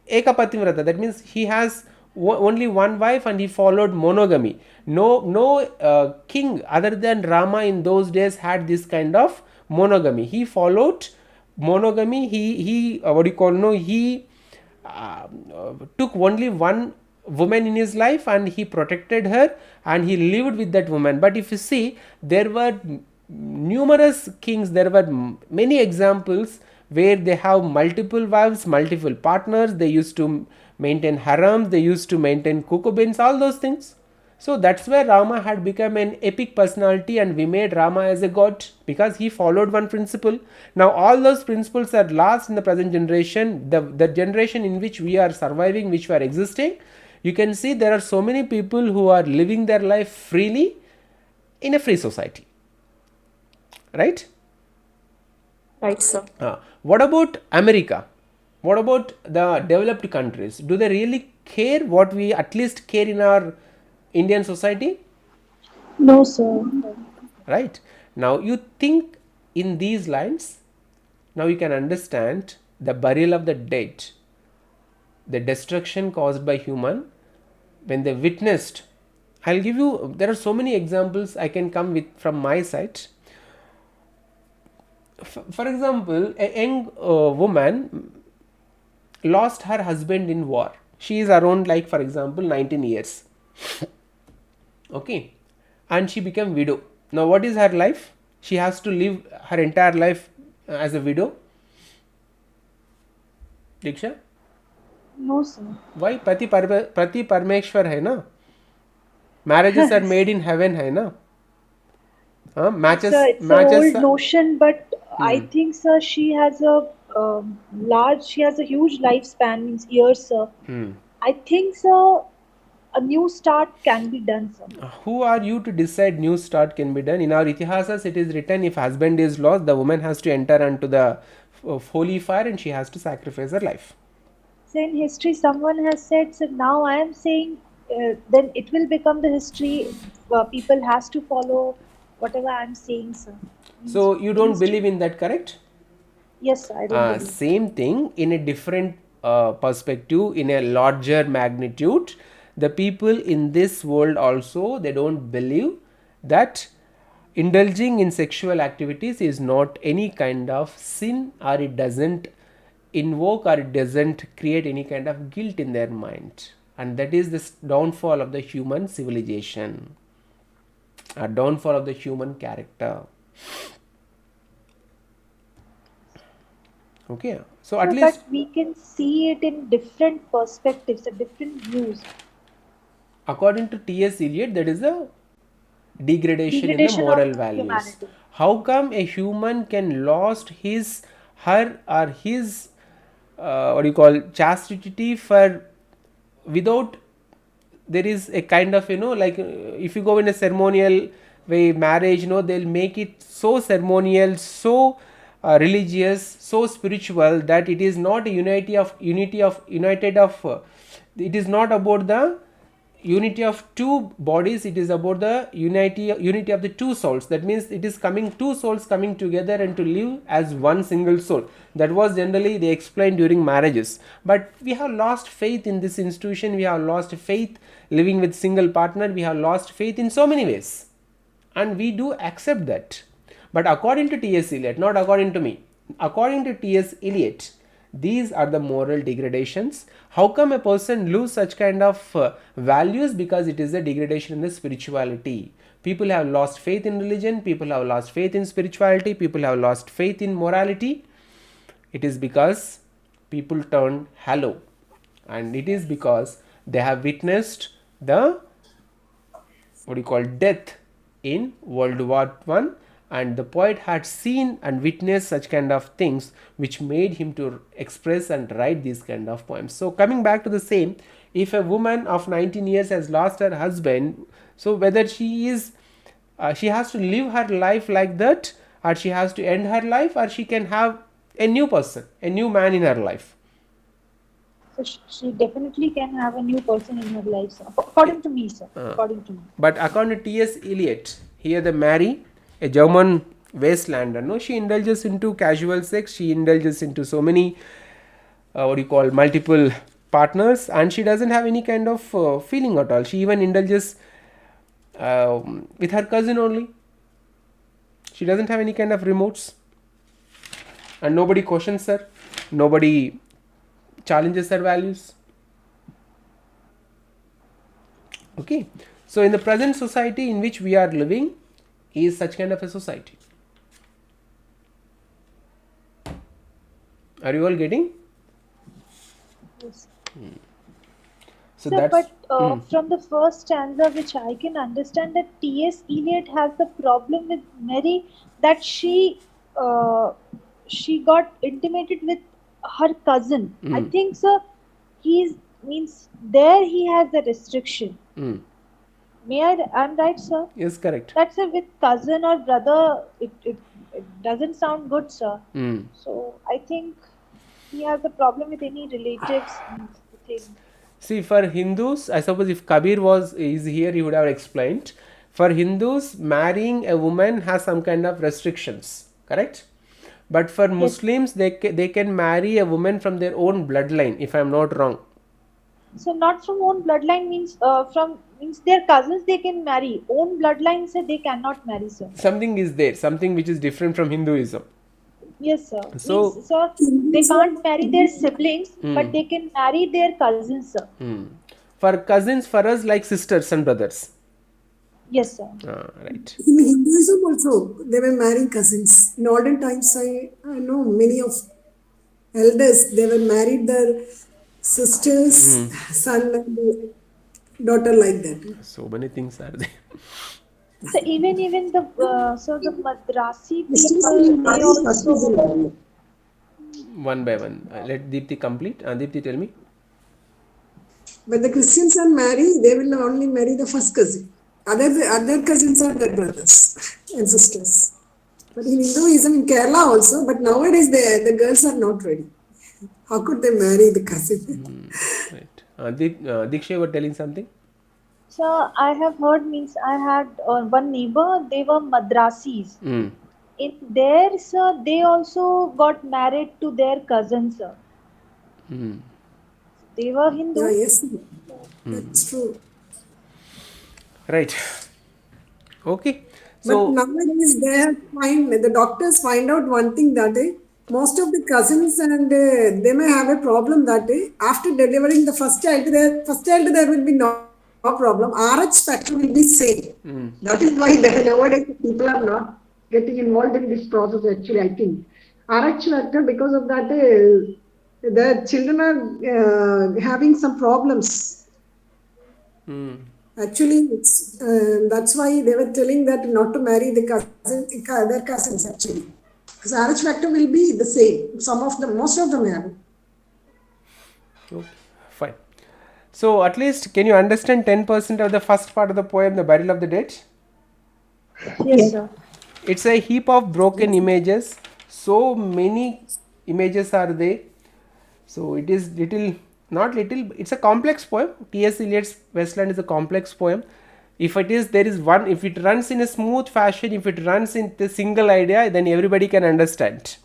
Speaker 2: Ekapativrata. That means he has only one wife and he followed monogamy. No king other than Rama in those days had this kind of monogamy. He followed monogamy. He what do you call, no, he took only one woman in his life and he protected her and he lived with that woman. But if you see, there were numerous kings, there were many examples where they have multiple wives, multiple partners, they used to maintain harems, they used to maintain concubines, all those things. So that's where Rama had become an epic personality and we made Rama as a god, because he followed one principle. Now all those principles are lost in the present generation, the generation in which we are surviving, which we are existing. You can see there are so many people who are living their life freely in a free society, right?
Speaker 1: Right, sir.
Speaker 2: What about America? What about the developed countries? Do they really care what we at least care in our Indian society?
Speaker 3: No, sir.
Speaker 2: Right? Now you think in these lines, now you can understand the burial of the dead, the destruction caused by human when they witnessed. I'll give you, there are so many examples I can come with from my side. For example, a young woman lost her husband in war. She is around, like for example, 19 years. Okay, and she became widow. Now what is her life? She has to live her entire life as a widow. Diksha?
Speaker 3: No, sir.
Speaker 2: Why? Pati Parmeshwar hai na? Marriages are made in heaven hai na? Matches,
Speaker 3: Sir, it's an old notion, but I think, sir, she has a huge lifespan, means years, sir. I think, sir, a new start can be done, sir.
Speaker 2: Who are you to decide new start can be done? In our itihasas it is written, if husband is lost, the woman has to enter into the holy fire and she has to sacrifice her life.
Speaker 3: So in history, someone has said, so now I am saying, then it will become the history. People has to follow whatever I am saying, sir.
Speaker 2: So you don't believe in that, correct?
Speaker 3: Yes, sir, I don't believe.
Speaker 2: Same thing in a different perspective, in a larger magnitude. The people in this world also, they don't believe that indulging in sexual activities is not any kind of sin, or it doesn't invoke or it doesn't create any kind of guilt in their mind. And that is the downfall of the human civilization, a downfall of the human character. Okay, so at least,
Speaker 3: but we can see it in different perspectives, different views.
Speaker 2: According to T.S. Eliot, that is a degradation in the moral values. Humanity. How come a human can lost his, her or his what do you call, chastity for, without, there is a kind of, like if you go in a ceremonial way, marriage, they'll make it so ceremonial, so religious, so spiritual, that it is not a it is not about the unity of two bodies, it is about the unity of the two souls. That means it is coming, two souls coming together and to live as one single soul. That was generally they explained during marriages. But we have lost faith in this institution, we have lost faith living with single partner, we have lost faith in so many ways, and we do accept that. But according to T.S. Eliot, not according to me, according to T.S. Eliot, These are the moral degradations. How come a person lose such kind of values? Because it is a degradation in the spirituality. People have lost faith in religion, people have lost faith in spirituality, people have lost faith in morality. It is because people turn hollow, and it is because they have witnessed the death in World War I, and the poet had seen and witnessed such kind of things which made him to express and write these kind of poems. So coming back to the same, if a woman of 19 years has lost her husband, so whether she is she has to live her life like that, or she has to end her life, or she can have a new person, a new man in her life.
Speaker 3: So she definitely can have a new person in her life, sir. According to me, sir. According to me.
Speaker 2: But according to T.S. Eliot, here they marry a German wastelander. No, she indulges into casual sex. She indulges into so many multiple partners, and she doesn't have any kind of feeling at all. She even indulges with her cousin only. She doesn't have any kind of remotes, and nobody questions her. Nobody challenges her values. Okay, so in the present society in which we are living is such kind of a society. Are you all getting?
Speaker 3: Yes.
Speaker 2: So
Speaker 3: Sir,
Speaker 2: that's
Speaker 3: but from the first stanza, which I can understand, that T.S. Eliot has the problem with Mary, that she got intimated with her cousin. I think, sir, there he has a restriction. I'm right, sir?
Speaker 2: yes, correct.
Speaker 3: That's with cousin or brother, it doesn't sound good, sir. So I think he has a problem with any relatives.
Speaker 2: See, for Hindus, I suppose if Kabir is here, he would have explained. For Hindus, marrying a woman has some kind of restrictions, correct? But for Muslims, they can marry a woman from their own bloodline, if I am not wrong.
Speaker 3: So not from own bloodline means their cousins they can marry. Own bloodline, sir, they cannot marry, sir.
Speaker 2: Something is there, something which is different from Hinduism.
Speaker 3: Yes, sir.
Speaker 2: So,
Speaker 3: means, sir, they can't marry their siblings, but they can marry their cousins, sir.
Speaker 2: For cousins, for us, like sisters and brothers.
Speaker 3: Yes, sir.
Speaker 2: Right.
Speaker 4: In Hinduism also, they were marrying cousins. In olden times, I know many of elders, they were married their sisters, son and daughter like that.
Speaker 2: So many things are there.
Speaker 3: So even the Madrasi people, they also
Speaker 2: One by one. Let Deepthi complete. Deepthi, tell me.
Speaker 4: When the Christians are married, they will only marry the first cousin. Other cousins are their brothers and sisters. But in Hinduism, in Kerala also, but nowadays the girls are not ready. How could they marry the cousin?
Speaker 2: Right. Diksha, were telling something?
Speaker 3: So I have heard, I had one neighbor, they were Madrasis. In there, sir, they also got married to their cousins, sir. They were Hindu.
Speaker 4: Yeah, yes, that's true.
Speaker 2: Right. Okay. So,
Speaker 4: but nowadays the doctors find out one thing that most of the cousins and they may have a problem that after delivering the first child there will be no problem. RH factor will be same. That is why nowadays people are not getting involved in this process actually, I think. RH factor, because of that the children are having some problems. Actually, that's why they were telling that not to marry their cousins actually. Because RH factor will be the same. Most of them have.
Speaker 2: Okay, fine. So, at least can you understand 10% of the first part of the poem, The Burial of the Dead?
Speaker 3: Yes, sir.
Speaker 2: It's a heap of broken images. So many images are there. So it is it's a complex poem. T.S. Eliot's Wasteland is a complex poem. If it runs in a smooth fashion, if it runs in the single idea, then everybody can understand.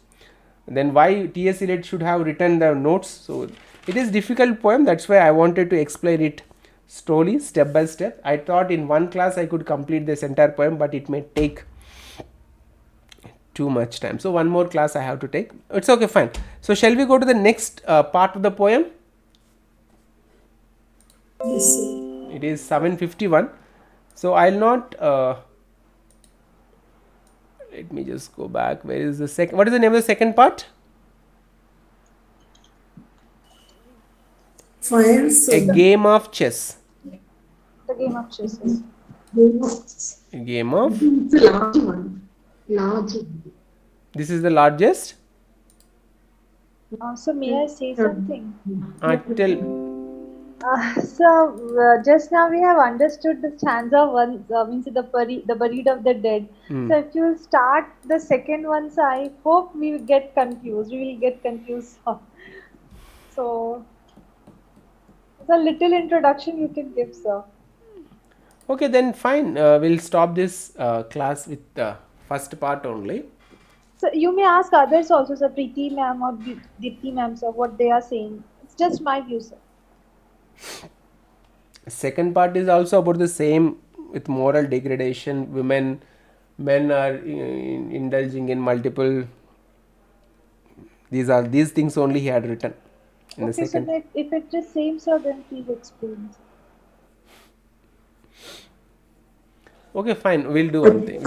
Speaker 2: Then why T.S. Eliot should have written the notes. So it is difficult poem. That's why I wanted to explain it slowly, step by step. I thought in one class I could complete this entire poem, but it may take too much time. So one more class I have to take. It's okay, fine. So shall we go to the next part of the poem?
Speaker 4: Yes, sir.
Speaker 2: It is 7:51. So I'll not. Let me just go back. Where is the second? What is the name of the second part?
Speaker 4: Fire, so
Speaker 2: A game of chess.
Speaker 3: The game of chess. Yes.
Speaker 2: A game of.
Speaker 5: It's a large one. Large.
Speaker 2: This is the largest.
Speaker 3: So may I say something?
Speaker 2: Tell.
Speaker 3: Just now we have understood the stanza one, means the buried of the dead. So if you start the second one, so I hope we will get confused. We will get confused. So, a little introduction you can give, sir.
Speaker 2: Okay, then fine. We'll stop this class with the first part only.
Speaker 3: So you may ask others also, sir, Preeti ma'am or Dipti ma'am, sir, what they are saying. It's just my view, sir.
Speaker 2: Second part is also about the same, with moral degradation. Men are indulging in multiple. These things only he had written in the
Speaker 3: Okay,
Speaker 2: second.
Speaker 3: so if it is same, sir, then please explain.
Speaker 2: Okay, fine. We'll do one thing.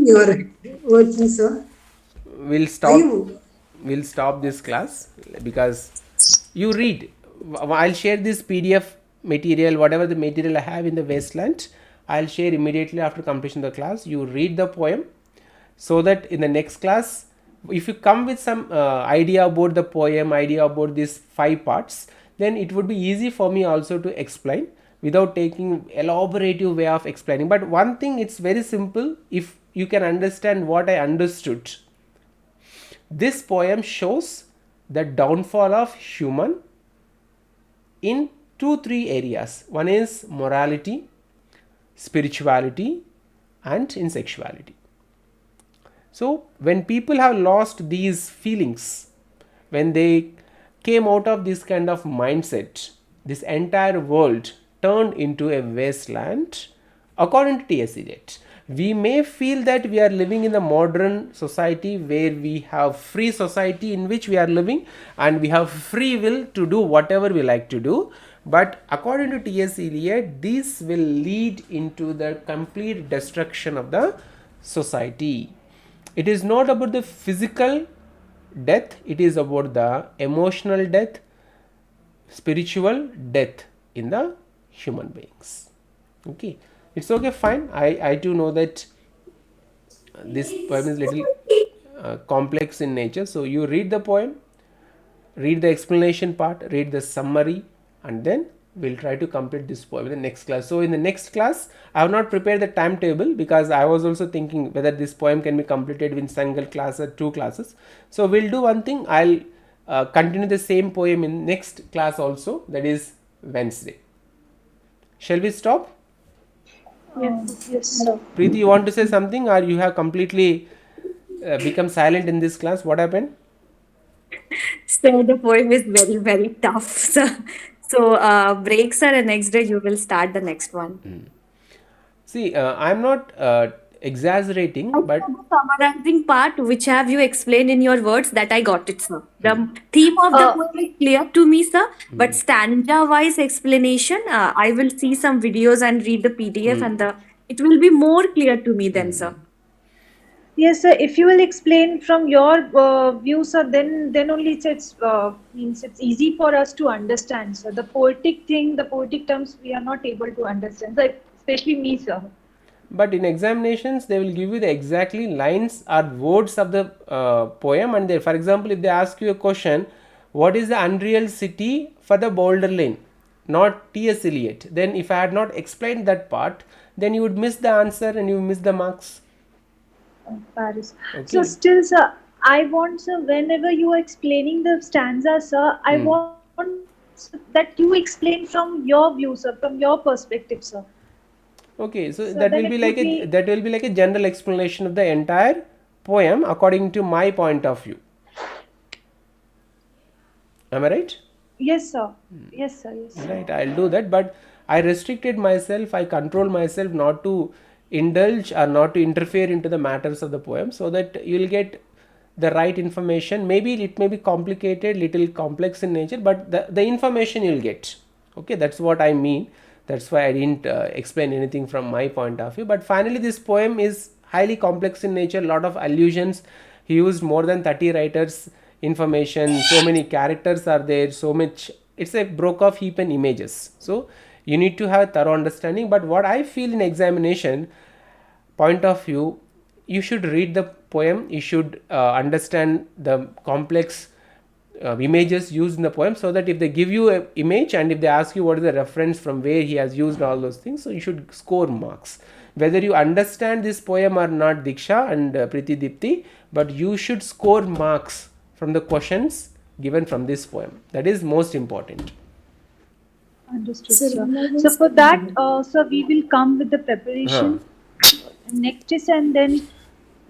Speaker 5: You are working, sir.
Speaker 2: We'll stop this class because you read. I'll share this PDF material, whatever the material I have in the wasteland. I'll share immediately after completion of the class. You read the poem, so that in the next class, if you come with some idea about the poem, idea about these 5 parts, then it would be easy for me also to explain without taking elaborative way of explaining. But one thing, it's very simple. If you can understand what I understood, this poem shows the downfall of human in 2-3 areas. One is morality, spirituality, and in sexuality. So when people have lost these feelings, when they came out of this kind of mindset, this entire world turned into a wasteland according to TSC NET. We may feel that we are living in the modern society where we have free society in which we are living and we have free will to do whatever we like to do. But according to TSC NET, this will lead into the complete destruction of the society. It is not about the physical death, it is about the emotional death, spiritual death in the human beings. Okay, it's okay, fine. I too know that this poem is little complex in nature. So you read the poem, read the explanation part, read the summary, and then we'll try to complete this poem in the next class. So in the next class, I have not prepared the timetable because I was also thinking whether this poem can be completed in single class or 2 classes. So we'll do one thing. I'll continue the same poem in next class also, that is Wednesday. Shall we stop?
Speaker 3: Yes, sir.
Speaker 2: Preeti, you want to say something, or you have completely become silent in this class? What happened?
Speaker 1: So the poem is very, very tough. So break, sir, and next day you will start the next one.
Speaker 2: See, I'm not exaggerating, but
Speaker 1: The summarizing part, which have you explained in your words, that I got it, sir. The theme of the poem is clear to me, sir. But stanza-wise explanation, I will see some videos and read the PDF, and it will be more clear to me then, sir.
Speaker 3: Yes, sir. If you will explain from your view, sir, then only it's means it's easy for us to understand, sir. The poetic thing, the poetic terms, we are not able to understand, sir, especially me, sir.
Speaker 2: but in examinations they will give you the exactly lines or words of the poem, and there, for example, if they ask you a question, what is the unreal city for the boulder lane, not T.S. Eliot, then if I had not explained that part, then you would miss the answer and you miss the marks.
Speaker 3: Paris.
Speaker 2: Okay.
Speaker 3: So still, sir, I want, sir, whenever you are explaining the stanza, sir, I want that you explain from your view, sir, from your perspective, sir.
Speaker 2: Okay, so
Speaker 3: So
Speaker 2: that
Speaker 3: then
Speaker 2: will be
Speaker 3: it
Speaker 2: like
Speaker 3: would
Speaker 2: a
Speaker 3: be-
Speaker 2: that will be like a general explanation of the entire poem according to my point of view. Am I right?
Speaker 3: Yes, sir. Yes, sir. Yes, sir.
Speaker 2: Right, I'll do that, but I restricted myself, I control myself not to indulge or not to interfere into the matters of the poem, so that you will get the right information. Maybe it may be complicated, little complex in nature, but the information you will get. Okay, that's what I mean. That's why I didn't explain anything from my point of view. But finally, this poem is highly complex in nature, lot of allusions. He used more than 30 writers information, so many characters are there, so much. It's a Brokaw heap and images. So you need to have a thorough understanding. But what I feel in examination point of view, you should read the poem, you should understand the complex images used in the poem, so that if they give you an image and if they ask you what is the reference from where he has used all those things, so you should score marks. Whether you understand this poem or not, Diksha and Priti Dipti, but you should score marks from the questions given from this poem. That is most important.
Speaker 3: Understood,
Speaker 4: Sir,
Speaker 3: sir.
Speaker 4: when I was
Speaker 3: So for that, sir, we will come with the preparation next test, and then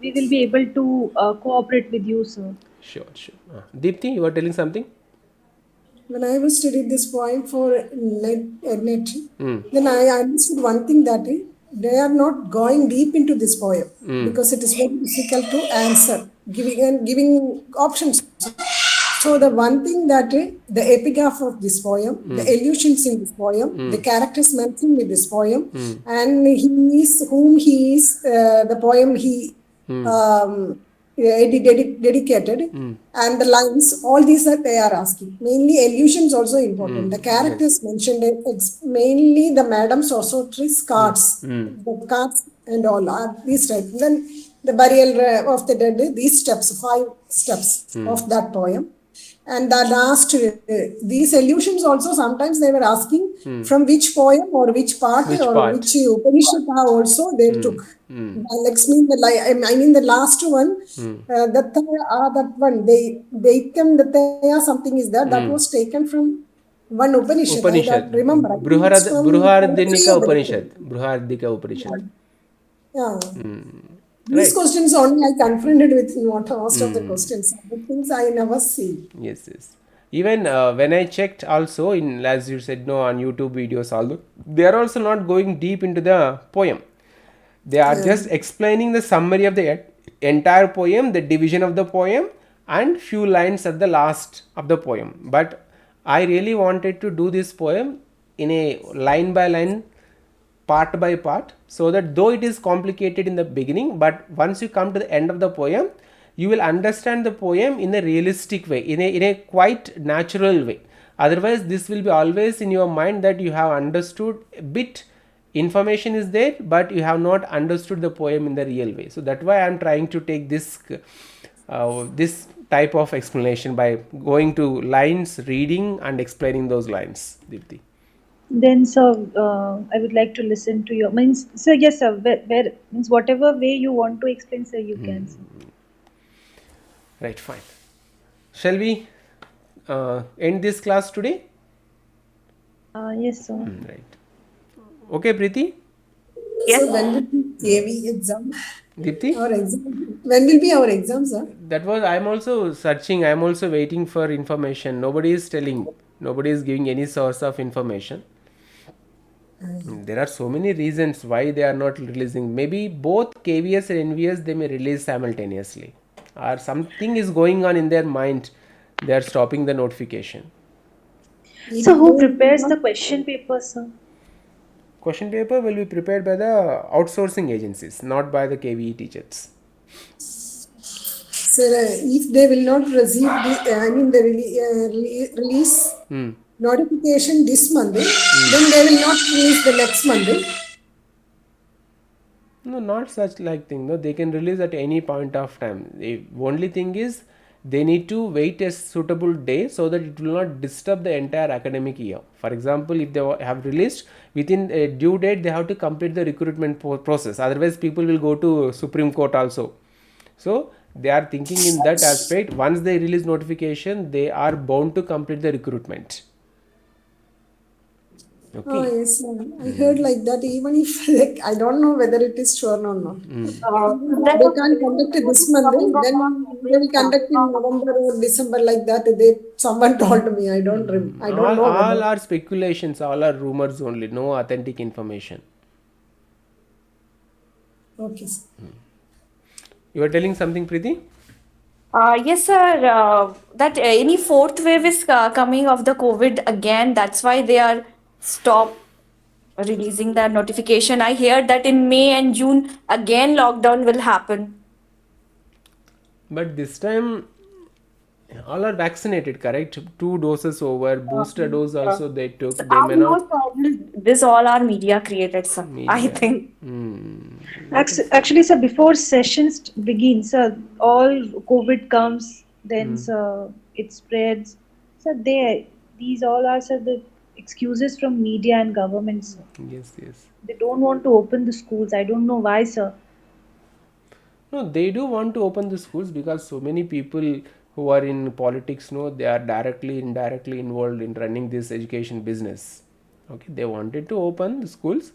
Speaker 3: we will be able to cooperate with you, sir.
Speaker 2: Sure. Dipti, you were telling something?
Speaker 4: when I was studying this poem for net, then I understood one thing, that they are not going deep into this poem because it is very difficult to answer, giving options. So the one thing that the epigraph of this poem, the allusions in this poem, the characters mentioned in this poem, and he is whom he is, the poem he dedicated, and the lines, all these are they are asking. Mainly allusions also important. The characters mentioned, mainly the Madam's Ossotri's cards, the cards and all are these types. Then the burial of the dead, these steps, 5 steps of that poem. And the last, these allusions also sometimes they were asking from which poem or which part which Upanishad also they took. Lakshmi, I mean the last one, that one, Daityam Dattaya something is there, that was taken from one Upanishad. I remember.
Speaker 2: Bruhardika Upanishad.
Speaker 4: Yeah. These questions only I confronted with most of the questions. The things I never see.
Speaker 2: Yes. Even when I checked also in, as you said, no, on YouTube videos, although they are also not going deep into the poem. They are just explaining the summary of the entire poem, the division of the poem, and few lines at the last of the poem. But I really wanted to do this poem in a line by line, part by part, so that though it is complicated in the beginning, but once you come to the end of the poem, you will understand the poem in a realistic way, in a quite natural way. Otherwise, this will be always in your mind that you have understood a bit, information is there, but you have not understood the poem in the real way. So that's why I am trying to take this this type of explanation by going to lines, reading and explaining those lines. Dipti.
Speaker 3: Then, sir, I would like to listen to your means. So yes, sir. Where means whatever way you want to explain, sir, you can. Sir.
Speaker 2: Right, fine. Shall we end this class today?
Speaker 3: Yes, sir.
Speaker 2: Right. Okay, Preeti?
Speaker 1: Yes.
Speaker 4: So when will be AV exam?
Speaker 2: Dipti?
Speaker 4: Our exam. When will be our exam, sir?
Speaker 2: That was, I am also searching, I am also waiting for information. Nobody is telling, nobody is giving any source of information. There are so many reasons why they are not releasing. Maybe both KVS and NVS they may release simultaneously, or something is going on in their mind. They are stopping the notification.
Speaker 3: So who prepares the question paper, sir?
Speaker 2: Question paper will be prepared by the outsourcing agencies, not by the KVE teachers.
Speaker 4: Sir, if they will not receive the release notification this month, then they will not release the next month.
Speaker 2: No, not such like thing. No, they can release at any point of time. The only thing is they need to wait a suitable day so that it will not disturb the entire academic year. For example, if they have released within a due date, they have to complete the recruitment process. Otherwise, people will go to Supreme Court also. So they are thinking in that aspect. Once they release notification, they are bound to complete the recruitment. Okay.
Speaker 4: Oh yes, sir. I heard like that. Even if I don't know whether it is sure or not. They can't conduct it this month. Then they will conduct in November or December like that. Someone told me. I don't know.
Speaker 2: All are speculations. All are rumors only. No authentic information.
Speaker 4: Okay, sir.
Speaker 2: You are telling something, Preeti?
Speaker 1: Yes, sir. That any fourth wave is coming of the COVID again. That's why they are stop releasing that notification. I hear that in May and June again lockdown will happen.
Speaker 2: But this time all are vaccinated, correct? 2 doses over, booster dose also they took. They
Speaker 1: I
Speaker 2: may
Speaker 1: know,
Speaker 2: not
Speaker 1: sir, this all are media created, sir. I
Speaker 2: media.
Speaker 1: think.
Speaker 3: Actually, sir, before sessions begin, sir, all COVID comes, then sir, it spreads. Sir, these all are, sir, the excuses from media and government, sir.
Speaker 2: Yes, yes.
Speaker 3: They don't want to open the schools. I don't know why, sir.
Speaker 2: No, they do want to open the schools because so many people who are in politics know they are directly, indirectly involved in running this education business. Okay, they wanted to open the schools,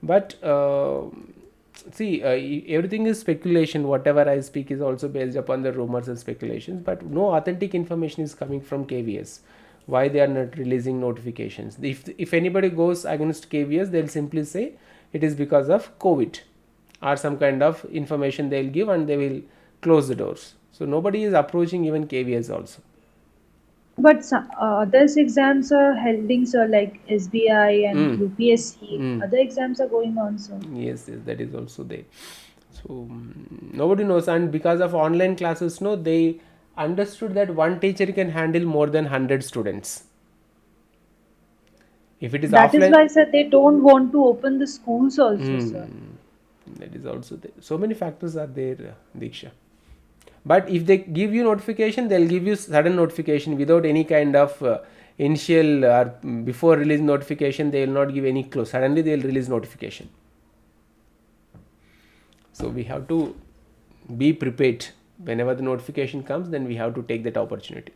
Speaker 2: but see, everything is speculation. Whatever I speak is also based upon the rumors and speculations, but no authentic information is coming from KVS. Why they are not releasing notifications? If anybody goes against KVS, they'll simply say it is because of COVID, or some kind of information they'll give and they will close the doors. So nobody is approaching even KVS also.
Speaker 3: But others exams are holding, sir, like SBI and UPSC. Other exams are going on, sir.
Speaker 2: Yes, yes, that is also there. So nobody knows, and because of online classes, no, they understood that one teacher can handle more than 100 students. If it is
Speaker 3: That is
Speaker 2: offline,
Speaker 3: why, sir, they don't want to open the schools also, sir.
Speaker 2: that is also there. So many factors are there, Diksha. But if they give you notification, they'll give you sudden notification without any kind of initial or before release notification. They will not give any close. Suddenly they will release notification. So we have to be prepared. Whenever the notification comes, then we have to take that opportunity.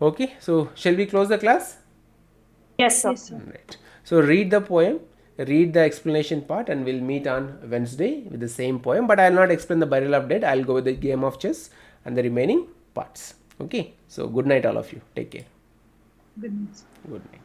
Speaker 2: Okay, so shall we close the class?
Speaker 1: Yes, sir.
Speaker 3: Yes, sir.
Speaker 2: Right. So read the poem, read the explanation part, and we'll meet on Wednesday with the same poem. But I'll not explain the burial update. I'll go with the game of chess and the remaining parts. Okay. So good night, all of you. Take care.
Speaker 3: Good news.
Speaker 2: Good night.